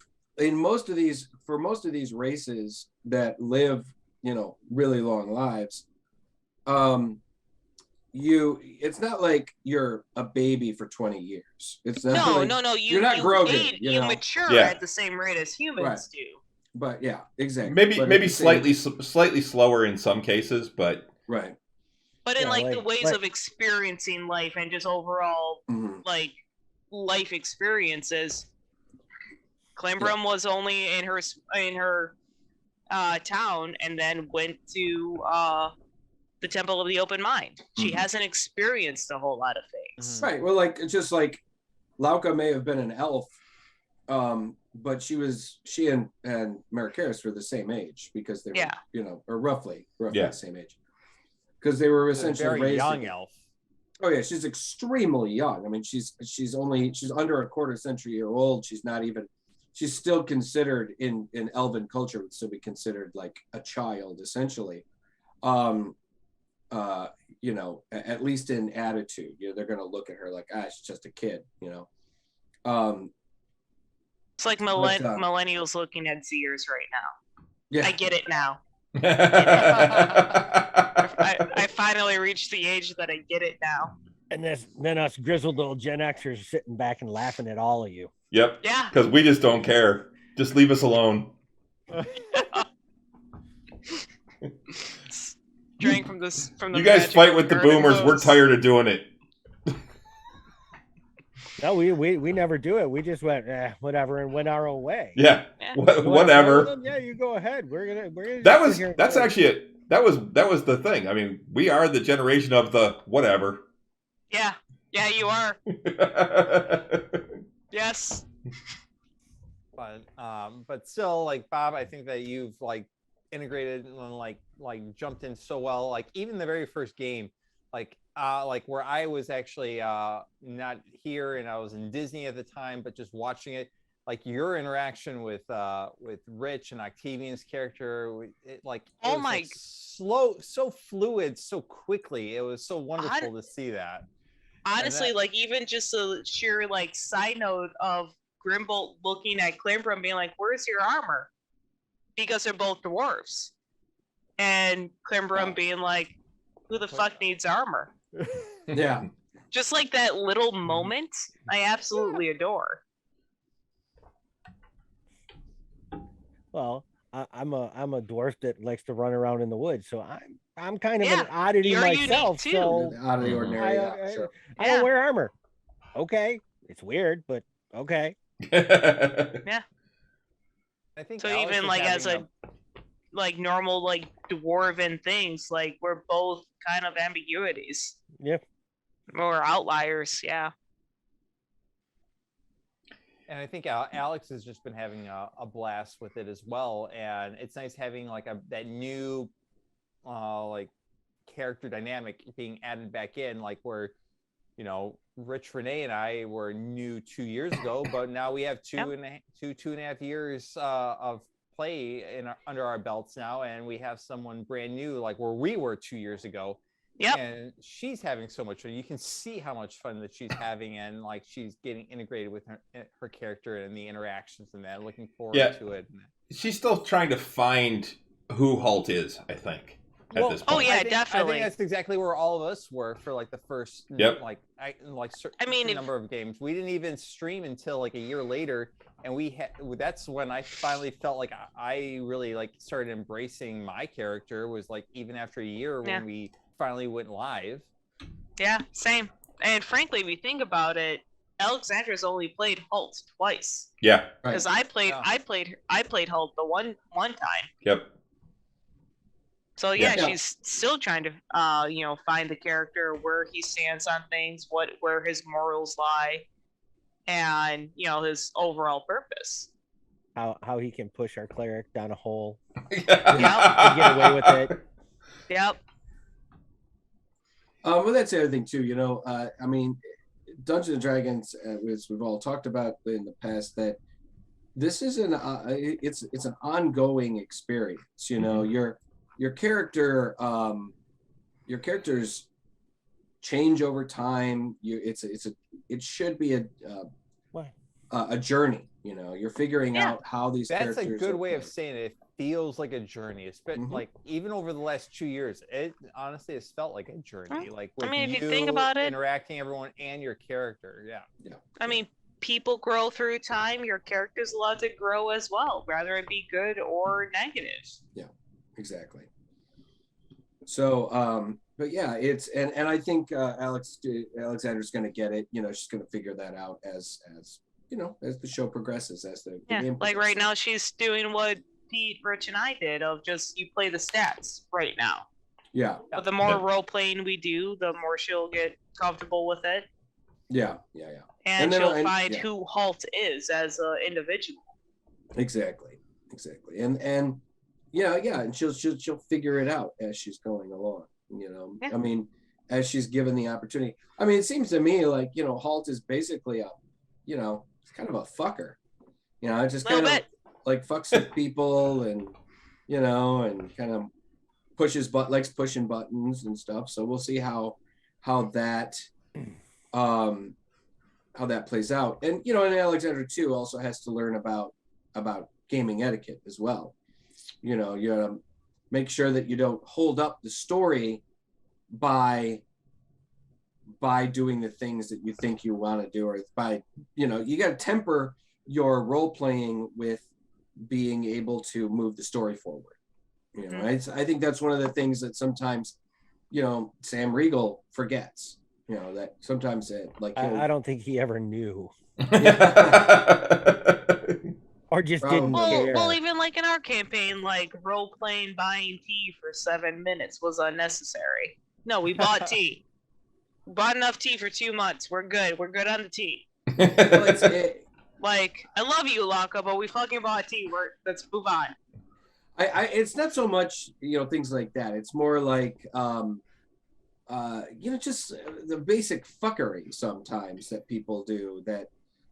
For most of these races that live, really long lives, it's not like you're a baby for 20 years. It's not no. You're not Grogan. You mature at the same rate as humans do. But yeah, exactly. Maybe slightly slower in some cases, but right. But in the ways of experiencing life and just overall like life experiences, Climbrum was only in her town and then went to the Temple of the Open Mind. She hasn't experienced a whole lot of things. Right. Well, just like Lauka may have been an elf, but she and Marikaris were the same age because they were, or roughly the same age. Because they were essentially very raised young elf. Oh yeah, she's extremely young. I mean, she's under a quarter century year old. She's still considered in elven culture would still be considered like a child essentially. At least in attitude, they're going to look at her like, she's just a kid, It's like millennials looking at Sears right now. Yeah. I get it now. I finally reached the age that I get it now. And then us grizzled old Gen Xers sitting back and laughing at all of you. Yep. Yeah. Because we just don't care. Just leave us alone. Drink from the. You guys fight with the boomers. We're tired of doing it. No, we never do it. We just went whatever and went our own way. Yeah. Whatever. Yeah, you go ahead. We're gonna. That's actually it. That was the thing. I mean, we are the generation of the whatever. Yeah, you are. Yes. But still, like Bob, I think that you've like integrated and like jumped in so well. Like even the very first game, like where I was actually not here and I was in Disney at the time, but just watching it. Like your interaction with Rich and Octavian's character, it was like slow, so fluid, so quickly. It was so wonderful to see that. Honestly, like even just a sheer like side note of Grimbold looking at Climbra and being like, "Where's your armor?" Because they're both dwarves, and Climbra being like, "Who the fuck needs armor?" Yeah. Just like that little moment, I absolutely adore. Well, I'm a dwarf that likes to run around in the woods, so I'm kind of an oddity myself. So Out of the ordinary. I don't wear armor. Okay, it's weird, but okay. Yeah. I think so. Alex Even like as a like normal like dwarven things, like we're both kind of ambiguities. Yep. Or outliers. Yeah. And I think Alex has just been having a blast with it as well, and it's nice having like that new like character dynamic being added back in, like where Rich, Renee, and I were new 2 years ago, but now we have two and a half years of play under our belts now, and we have someone brand new, like where we were 2 years ago. Yep. And she's having so much fun. You can see how much fun that she's having, and like she's getting integrated with her character and the interactions and that. Looking forward to it. She's still trying to find who Halt is, I think. At this point. Oh yeah, I definitely. think that's exactly where all of us were for like the first number of games. We didn't even stream until like a year later, and that's when I finally felt like I really like started embracing my character. Was like even after a year when we finally went live. Yeah, same. And frankly, if you think about it, Alexandra's only played Halt twice. Yeah. Because I played Halt the one time. Yep. So she's still trying to find the character, where he stands on things, where his morals lie, and his overall purpose. How he can push our cleric down a hole. Yep. And get away with it. Yep. Well, that's the other thing too. I mean, Dungeons and Dragons, as we've all talked about in the past, that this is it's an ongoing experience. Your characters change over time. It should be a journey. You're figuring out how these characters. That's a good way of saying it. It feels like a journey. It's been like even over the last 2 years, it honestly has felt like a journey. Like with if you think about it, interacting everyone and your character. Yeah. I mean, people grow through time. Your character's allowed to grow as well, whether it be good or negative. Yeah, exactly. So, but yeah, it's and I think Alexandra's going to get it. She's going to figure that out as the show progresses, as the game progresses. Like right now, she's doing what Pete, Rich, and I did of just you play the stats right now. Yeah. But the more role playing we do, the more she'll get comfortable with it. Yeah. And she'll find who Halt is as an individual. Exactly. And and she'll figure it out as she's going along. I mean, as she's given the opportunity. I mean, it seems to me like Halt is basically it's kind of a fucker. Just kind of like fucks with people and and kind of likes pushing buttons and stuff. So we'll see how that plays out. And and Alexandra too also has to learn about gaming etiquette as well. You gotta make sure that you don't hold up the story by doing the things that you think you want to do, or by you got to temper your role playing with being able to move the story forward. I think that's one of the things that sometimes Sam Riegel forgets. That sometimes I don't think he ever knew. Or just didn't care. Well, even like in our campaign, like role playing buying tea for 7 minutes was unnecessary. No, we bought tea. We bought enough tea for 2 months. We're good. We're good on the tea. Well, Like, I love you, Laka, but we fucking bought tea. Let's move on. It's not so much, things like that. It's more like, just the basic fuckery sometimes that people do that,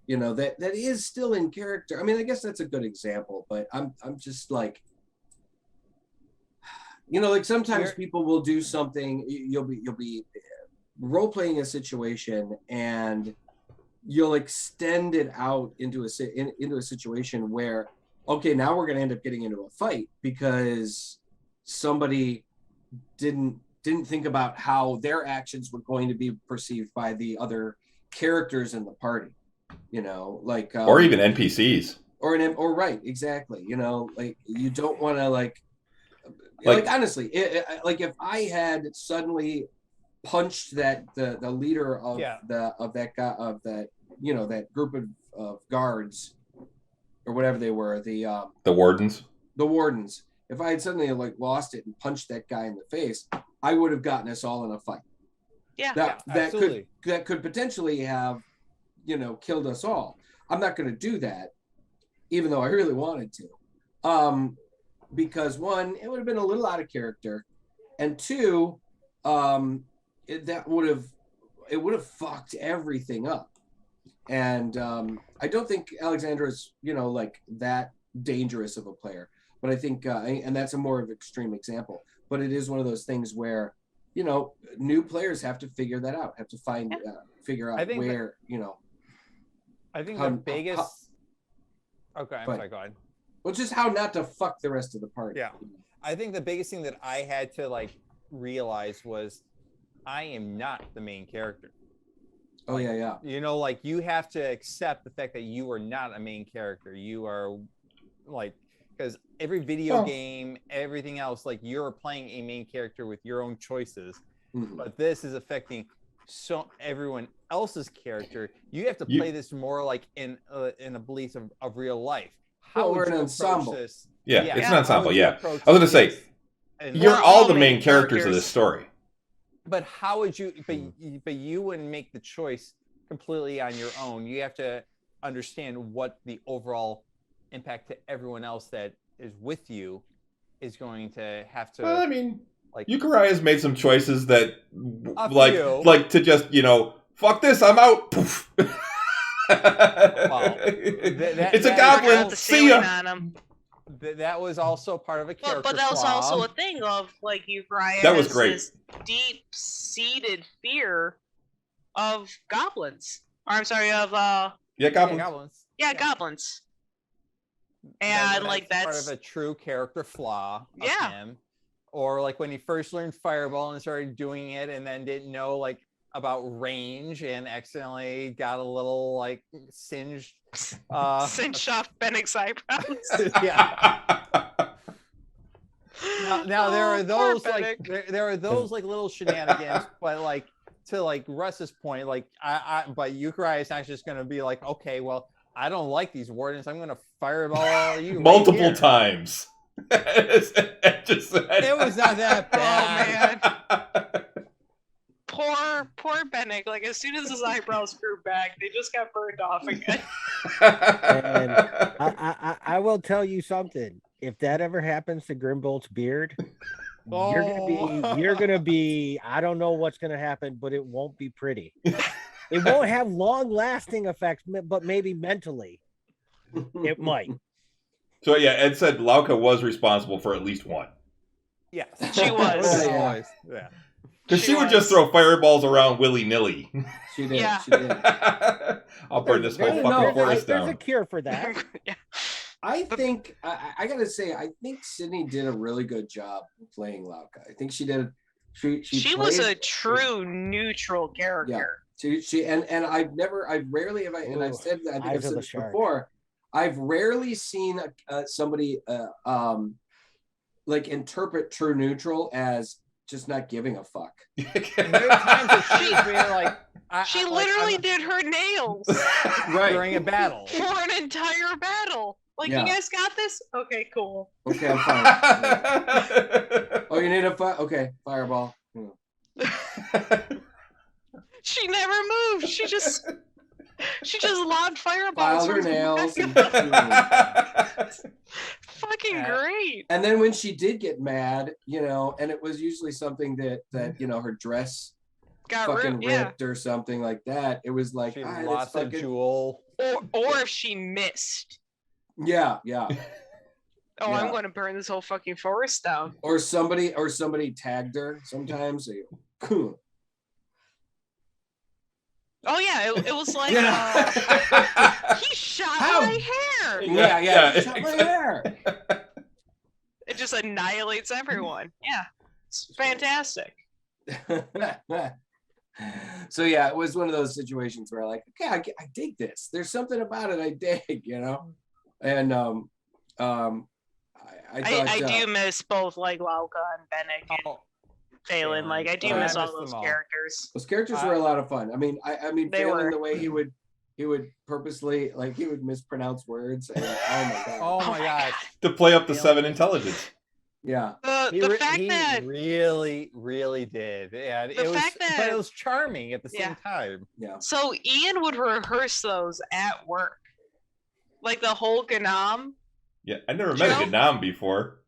that is still in character. I mean, I guess that's a good example, but I'm just like, like sometimes people will do something. You'll be role playing a situation and you'll extend it out into a situation where, okay, now we're going to end up getting into a fight because somebody didn't think about how their actions were going to be perceived by the other characters in the party, like or even NPCs. Or right, exactly. Like you don't want to like honestly, like if I had suddenly punched the leader of that guy of that that group of guards or whatever they were, the wardens. If I had suddenly like lost it and punched that guy in the face, I would have gotten us all in a fight. Yeah, that could potentially have killed us all. I'm not going to do that, even though I really wanted to, because one, it would have been a little out of character, and two, it would have fucked everything up. And I don't think Alexandra's like that dangerous of a player, but I think and that's a more of an extreme example, but it is one of those things where new players have to figure that out, have to figure out where I think the biggest okay, I'm sorry, go ahead. Well, just how not to fuck the rest of the party. Yeah, I think the biggest thing that I had to like realize was I am not the main character. Oh, yeah. Like you have to accept the fact that you are not a main character. You are like, because every video game, everything else, like you're playing a main character with your own choices, but this is affecting everyone else's character. You have to play this more like in a belief of real life. How we're an ensemble. This? Yeah, it's an ensemble. Yeah, I was going to say, you're all the main characters of this story. But how would you? But you wouldn't make the choice completely on your own. You have to understand what the overall impact to everyone else that is with you is going to have to. Well, I mean, like Yukaria's made some choices that, like to just fuck this, I'm out. Poof. It's a goblin. See ya. That was also part of a character but that was flaw. also a thing of like Uriah that was has great. This deep-seated fear of goblins. Or I'm sorry, of goblins. Yeah, goblins. And that's part of a true character flaw of him. Or like when he first learned Fireball and started doing it and then didn't know like about range and accidentally got a little like singed off Bennick's eyebrows. Yeah. Now there are those like there are those like little shenanigans, but like to like Russ's point, like but Yukari is not just gonna be like, okay, well, I don't like these wardens, I'm gonna fireball all you multiple times. It was not that bad. Oh man. Poor Bennick. Like as soon as his eyebrows grew back, they just got burned off again. And I will tell you something. If that ever happens to Grimbolt's beard, you're gonna be. I don't know what's gonna happen, but it won't be pretty. It won't have long-lasting effects, but maybe mentally, it might. So yeah, Ed said Lauka was responsible for at least one. Yes, she was. Yeah. Because she would just throw fireballs around willy-nilly. She did. Yeah. She did. I'll burn this whole fucking forest down. There's a cure for that. Yeah. I think I gotta say, I think Sydney did a really good job playing Lauka. I think she did. She was a true neutral character. Yeah. She and I've rarely have and I've said that, I think I've said this before. I've rarely seen somebody like interpret true neutral as just not giving a fuck. There are times that she literally did her nails during a battle for an entire battle. Like, you guys got this? Okay, cool. Okay, I'm fine. Oh, you need a fire? Okay, fireball. She never moved. She just She just lobbed fireballs. Filed her nails. And, fucking great. And then when she did get mad, you know, and it was usually something that you know, her dress got fucking ripped or something like that. It was like She ah, lost a fucking... jewel. or if she missed. Yeah. Oh, Yeah. I'm going to burn this whole fucking forest down. Or somebody tagged her sometimes. Oh yeah, it was like he shot my hair. Yeah, he shot my hair. It just annihilates everyone. Yeah, it's fantastic. So yeah, it was one of those situations where like, okay, I dig this. There's something about it I dig, you know. And I do miss both like Lauka and Bennick and Phelan. Like I do miss all those characters. Those characters were a lot of fun. I mean, Phelan, were. the way he would purposely like he would mispronounce words. And, Oh my god! To play up the 7 intelligence. Yeah. The fact that really did, and it was charming at the same time. Yeah. So Ian would rehearse those at work, like the whole Ganam. Yeah, I never met a Ganam before.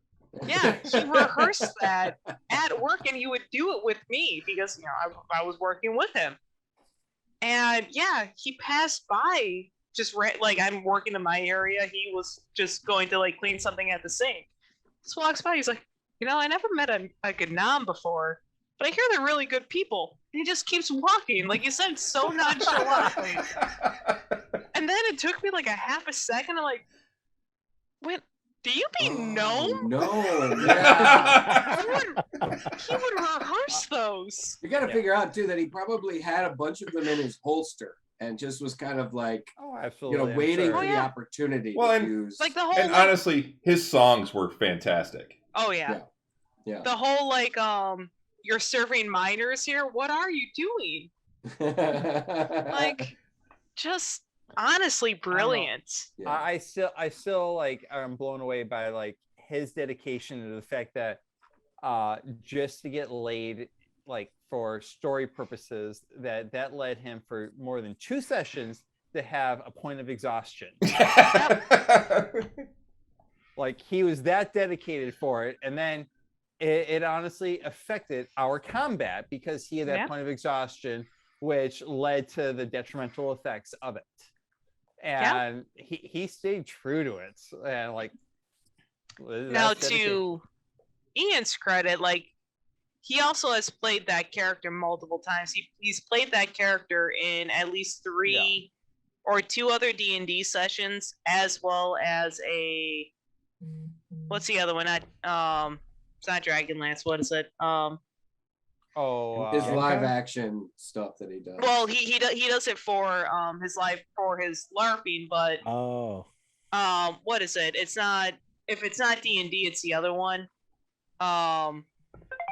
Yeah, he rehearsed that at work, and he would do it with me because you know I was working with him. And yeah, he passed by just like I'm working in my area. He was just going to like clean something at the sink. Just walks by. He's like, you know, I never met a Ganam before, but I hear they're really good people. And he just keeps walking, like you said, so nonchalantly. And then it took me like a half a second. I'm like, wait, do you mean gnome? No. Yeah. He would rehearse those. You got to figure out too that he probably had a bunch of them in his holster and just was kind of like, absolutely, you know, waiting for the opportunity to use. Like the whole. And honestly, his songs were fantastic. Oh yeah. The whole like you're serving minors here. What are you doing? Like, just honestly brilliant. I still like I'm blown away by like his dedication to the fact that just to get laid like for story purposes that led him for more than 2 sessions to have a point of exhaustion. Like he was that dedicated for it, and then it honestly affected our combat because he had that point of exhaustion, which led to the detrimental effects of it. And he stayed true to it, and like now to Ian's credit, like he also has played that character multiple times. He's played that character in at least 3 or 2 other D&D sessions, as well as a what's the other one? It's not Dragonlance. What is it? His live action stuff that he does. Well, he does it for his LARPing, but what is it? It's not, if it's not D&D, it's the other one.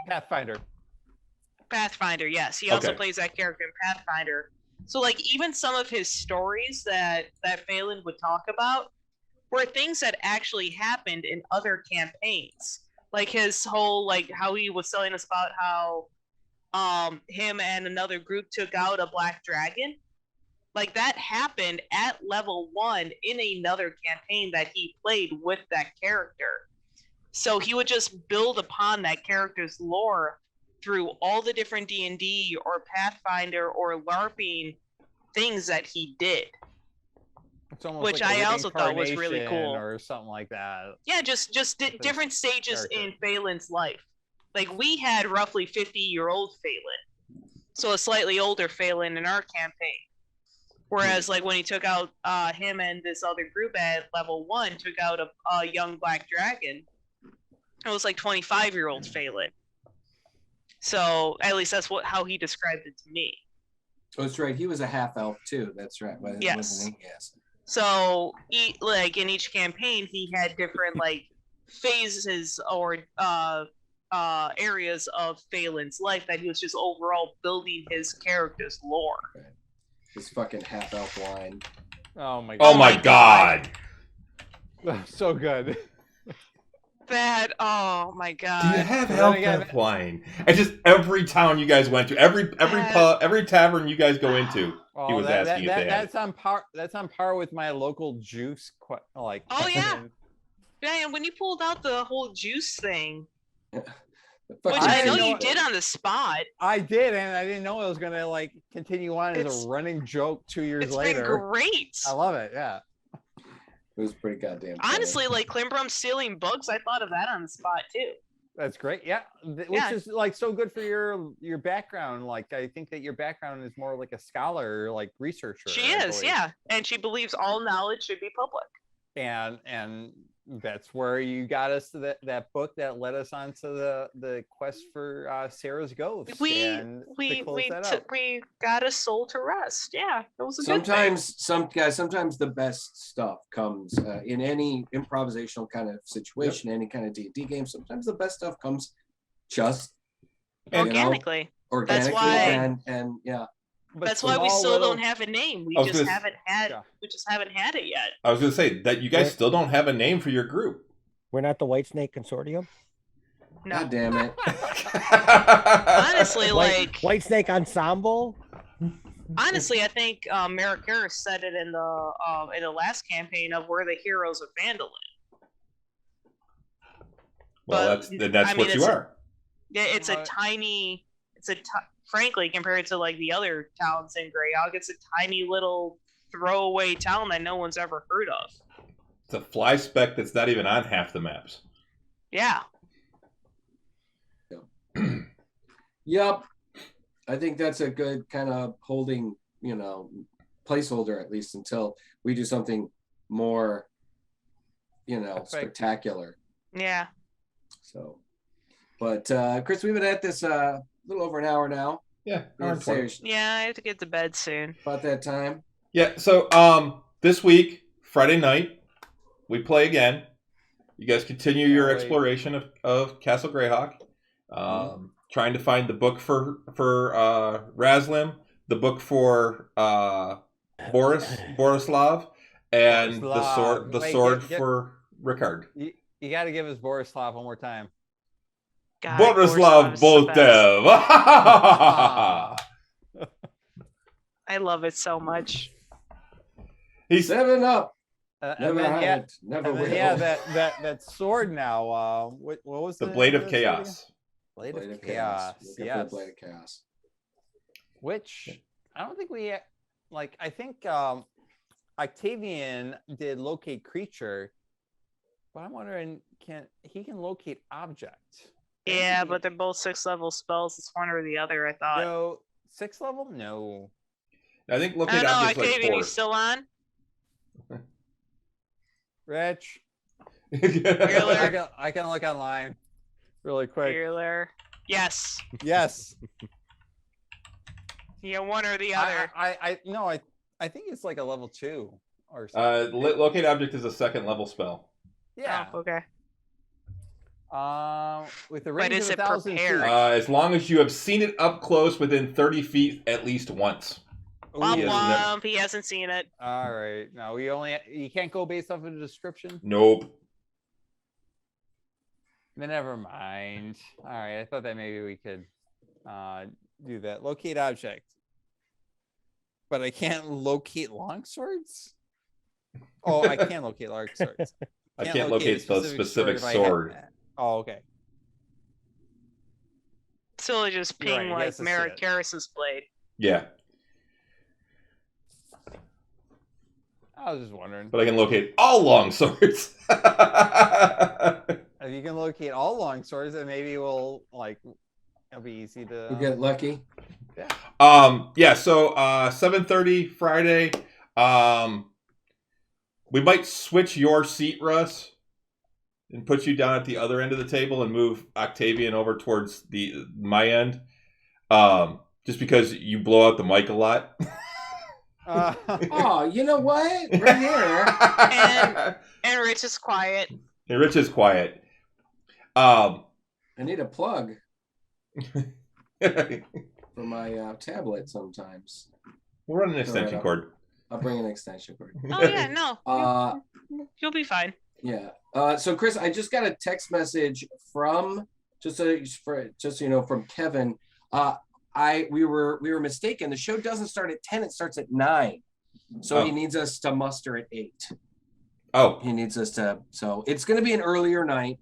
Pathfinder. Yes, he also plays that character in Pathfinder. So like even some of his stories that Phelan would talk about were things that actually happened in other campaigns. Like his whole like how he was telling us about how him and another group took out a black dragon. Like that happened at level 1 in another campaign that he played with that character. So he would just build upon that character's lore through all the different D&D or Pathfinder or LARPing things that he did. Which like I also thought was really cool, or something like that. Yeah, just different stages in Phelan's life. Like we had roughly 50-year-old Phelan, so a slightly older Phelan in our campaign. Whereas like when he took out him and this other group at level 1 took out a young black dragon, it was like 25-year-old Phelan. So at least that's how he described it to me. Oh, that's right. He was a half elf too. That's right. Yes. So, like in each campaign, he had different like phases or areas of Phelan's life that he was just overall building his character's lore. Right. His fucking half elf line. Oh my god! Oh my god! So good. That oh my god! Do you have half wine? And just every town you guys went to, every pub, every tavern you guys go into. He was asking if they had that's on par. That's on par with my local juice. Like, Oh, yeah. question. Yeah, and when you pulled out the whole juice thing, But which I I know know you it. did on the spot, I did, and I didn't know it was gonna like continue on as It's- a running joke 2 years it's later. been great. I love it. Yeah. It was pretty goddamn funny. Honestly, like Klimbrum stealing books, I thought of that on the spot too. That's great. Yeah, which Yeah. is like so good for your background. Like I think that your background is more like a scholar, like researcher. She I is, believe. yeah, and she believes all knowledge should be public. And that's where you got us to that book that led us on to the quest for Sarah's ghost. And to close that out. We got a soul to rest. Yeah, it was a good thing. Sometimes the best stuff comes in any improvisational kind of situation, any kind of D&D game. Sometimes the best stuff comes just Organically. organically, why- and yeah. But That's why we small still little- don't have a name. We I was just gonna- haven't had. Yeah. We just haven't had it yet. I was going to say that you guys still don't have a name for your group. We're not the White Snake Consortium. No, God damn it. honestly, like White Snake Ensemble. honestly, I think Merrick Harris said it in the last campaign of "We're the heroes of Vandalin." Well, But, that's I mean, what you it's a- are. Yeah, it's a Right. tiny. Frankly, compared to like the other towns in Greyhawk, it's a tiny little throwaway town that no one's ever heard of. It's a fly speck that's not even on half the maps. Yeah. Yep. I think that's a good kind of holding, placeholder at least until we do something more, spectacular. Yeah. So, but Chris, we've been at this a little over an hour now. Yeah, I'd say Yeah, I have to get to bed soon. about that time. Yeah, so this week, Friday night, we play again. You guys continue your wait. exploration of Castle Greyhawk. Trying to find the book for Razlim, the book for Borislav, and Borislav. the Wait, sword get- for Rickard. You got to give us Borislav one more time. God, Borislav Borislav's the best. Boltev. I love it so much. He's 7 Up. And Never then, had, yeah, never and will. then, yeah, that sword now. What was the Blade of sword again? Chaos. Blade Blade of of Chaos. Looking for the Yes. Blade of Chaos. Which I don't think we like. I think Octavian did locate creature, but I'm wondering can locate object? Yeah, but they're both 6th level spells. It's one or the other, I thought. No, 6th level? No. I think I locate don't know, objects like Octavian, you 4th. still on? Rich, Really? I can look online really quick. Bueller. Yes. Yes. Yeah, one or the other. I think it's like a level 2 or something. Locate object is a 2nd level spell. Yeah. Oh, okay. With the But range is of it 1,000 feet. prepared? As long as you have seen it up close within 30 feet at least once. Womp He hasn't womp. He hasn't seen it. All right. No, you can't go based off of the description. Nope. Then never mind. All right. I thought that maybe we could do that. Locate object. But I can't locate longswords? Oh, I can locate longswords. I can't locate the specific if I sword. have- Oh, okay. Still just You're right, ping he like has to see Merrick it. Harris's blade. Yeah, I was just wondering. but I can locate all long swords. If you can locate all longswords, then maybe it'll be easy to. We get lucky. Yeah, so 7:30 Friday. We might switch your seat, Russ, and put you down at the other end of the table and move Octavian over towards my end. Just because you blow out the mic a lot. Oh, you know what? Right here. And Rich is quiet. And Rich is quiet. I need a plug for my tablet sometimes. We'll run an extension Alright, cord. I'll bring an extension cord. Oh yeah, no. You'll be fine. Yeah. So Chris, I just got a text message from from Kevin. we were mistaken. The show doesn't start at 10; it starts at 9. So he needs us to muster at 8. Oh, he needs us to. So it's going to be an earlier night.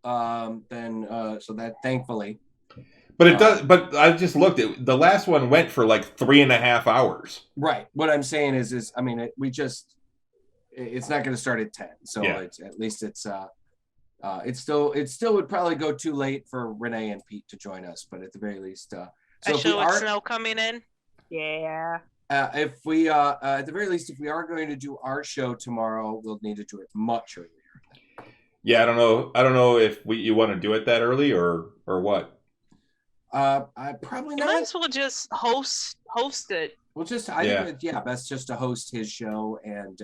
Than so that thankfully. but it does. But I just looked at the last one went for like 3.5 hours. Right. What I'm saying is I mean, it's not going to start at 10. So it's at least it still would probably go too late for Renee and Pete to join us, but at the very least, so especially with snow coming in. Yeah. If we at the very least, if we are going to do our show tomorrow, we'll need to do it much earlier. Yeah, I don't know if you want to do it that early or what. I probably not. Might as well just host it. We'll just think best just to host his show, and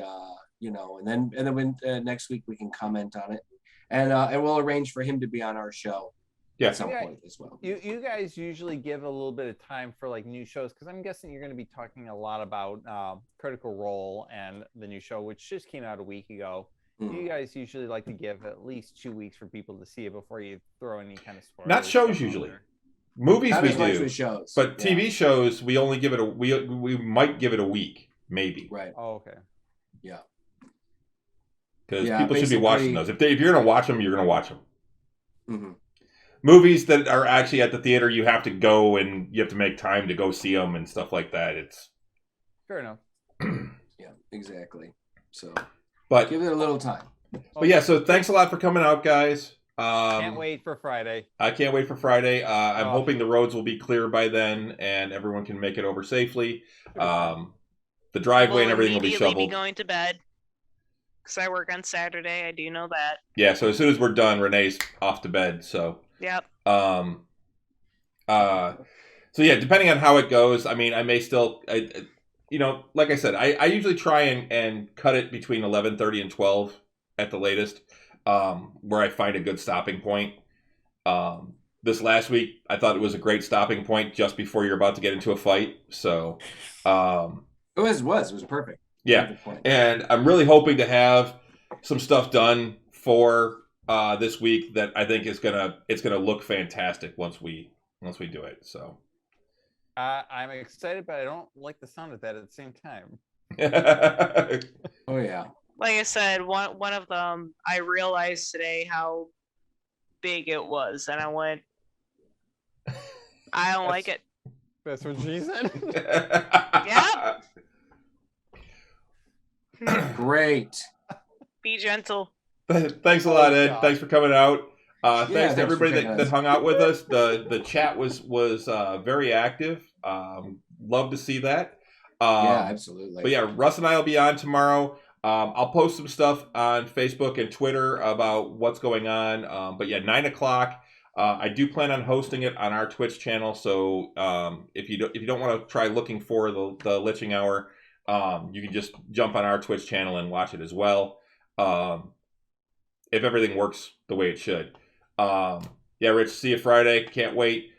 and then when next week we can comment on it, and we'll arrange for him to be on our show at some point as well. You guys usually give a little bit of time for like new shows, because I'm guessing you're going to be talking a lot about Critical Role and the new show, which just came out a week ago. You guys usually like to give at least 2 weeks for people to see it before you throw any kind of spoilers. Not shows usually. Movies we do, shows. But TV shows we only give it we might give it a week, maybe. Right. Oh, okay. Yeah. Because people should be watching those. If you're going to watch them, you're going to watch them. Mm-hmm. Movies that are actually at the theater, you have to go and you have to make time to go see them and stuff like that. It's fair enough. Yeah, exactly. So. But give it a little time. But yeah, so thanks a lot for coming out, guys. Can't wait for Friday. I can't wait for Friday. I'm hoping the roads will be clear by then and everyone can make it over safely. The driveway and everything will be shoveled. Be going to bed because I work on Saturday. I do know that. Yeah, so as soon as we're done, Renee's off to bed. So yep. So yeah, depending on how it goes, I mean, I may still. Like I said, I usually try and cut it between 11:30 and 12 at the latest, where I find a good stopping point. This last week, I thought it was a great stopping point just before you're about to get into a fight. So, it was perfect. Yeah, perfect point. And I'm really hoping to have some stuff done for this week that I think it's gonna look fantastic once we do it. So. I'm excited, but I don't like the sound of that at the same time. Oh yeah. Like I said, one of them, I realized today how big it was, and I went, I don't like it. That's what she said. Yeah. Great. Be gentle. Thanks a lot, Ed. God. Thanks for coming out. Thanks to everybody that hung out with us. The chat was very active. Love to see that. Yeah, absolutely. But yeah, Russ and I will be on tomorrow. I'll post some stuff on Facebook and Twitter about what's going on. But yeah, 9:00. I do plan on hosting it on our Twitch channel. So if you don't want to try looking for the Litching Hour, you can just jump on our Twitch channel and watch it as well. If everything works the way it should. Yeah, Rich, see you Friday. Can't wait.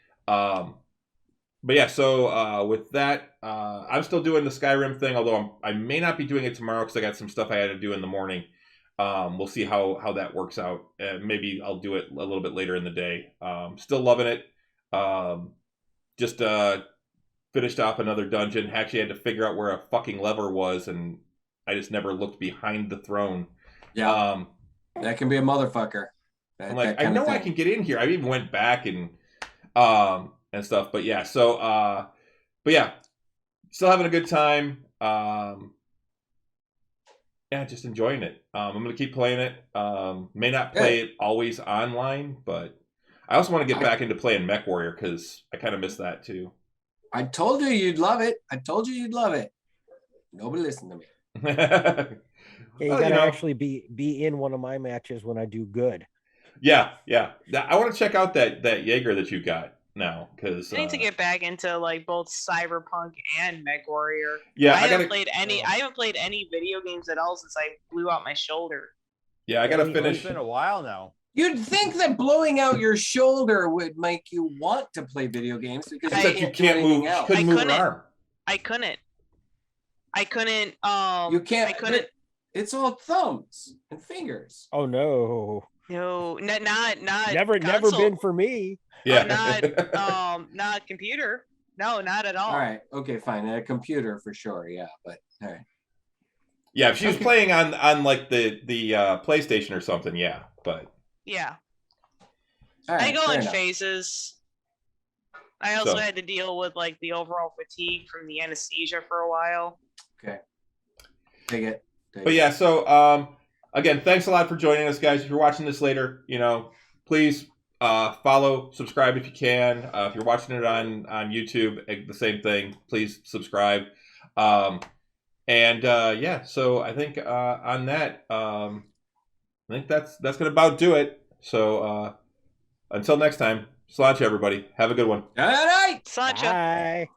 But yeah, so with that, I'm still doing the Skyrim thing, although I may not be doing it tomorrow because I got some stuff I had to do in the morning. We'll see how that works out. Maybe I'll do it a little bit later in the day. Still loving it. Just finished off another dungeon. Actually had to figure out where a fucking lever was, and I just never looked behind the throne. Yeah, that can be a motherfucker. I'm like, I know I can get in here. I even went back and stuff. But yeah, so but yeah, still having a good time. Yeah, just enjoying it. I'm gonna keep playing it. May not play it always online, but I also want to get back into playing Mech Warrior because I kind of miss that too. I told you you'd love it. Nobody listened to me. Yeah, you gotta actually be in one of my matches when I do good. Yeah. I want to check out that Jaeger that you got now because I need to get back into like both Cyberpunk and MechWarrior. Yeah, I haven't played any video games at all since I blew out my shoulder. Yeah, I gotta finish. It's been a while now. You'd think that blowing out your shoulder would make you want to play video games because you can't move. You couldn't move an arm. I couldn't. You can't. I couldn't. It's all thumbs and fingers. Oh no. No, not never been for me. Yeah. Not computer. No, not at all. All right. Okay, fine. A computer for sure. Yeah, but all right. Yeah, if she was playing on like the PlayStation or something, yeah. But Yeah. All right, I go fair in enough. phases. I also So- had to deal with like the overall fatigue from the anesthesia for a while. Okay. Take it. But yeah, so again, thanks a lot for joining us, guys. If you're watching this later, please follow, subscribe if you can. If you're watching it on YouTube, the same thing. Please subscribe. Yeah, so I think on that, I think that's gonna about do it. So until next time, sláinte everybody. Have a good one. All right. Sancha. Bye.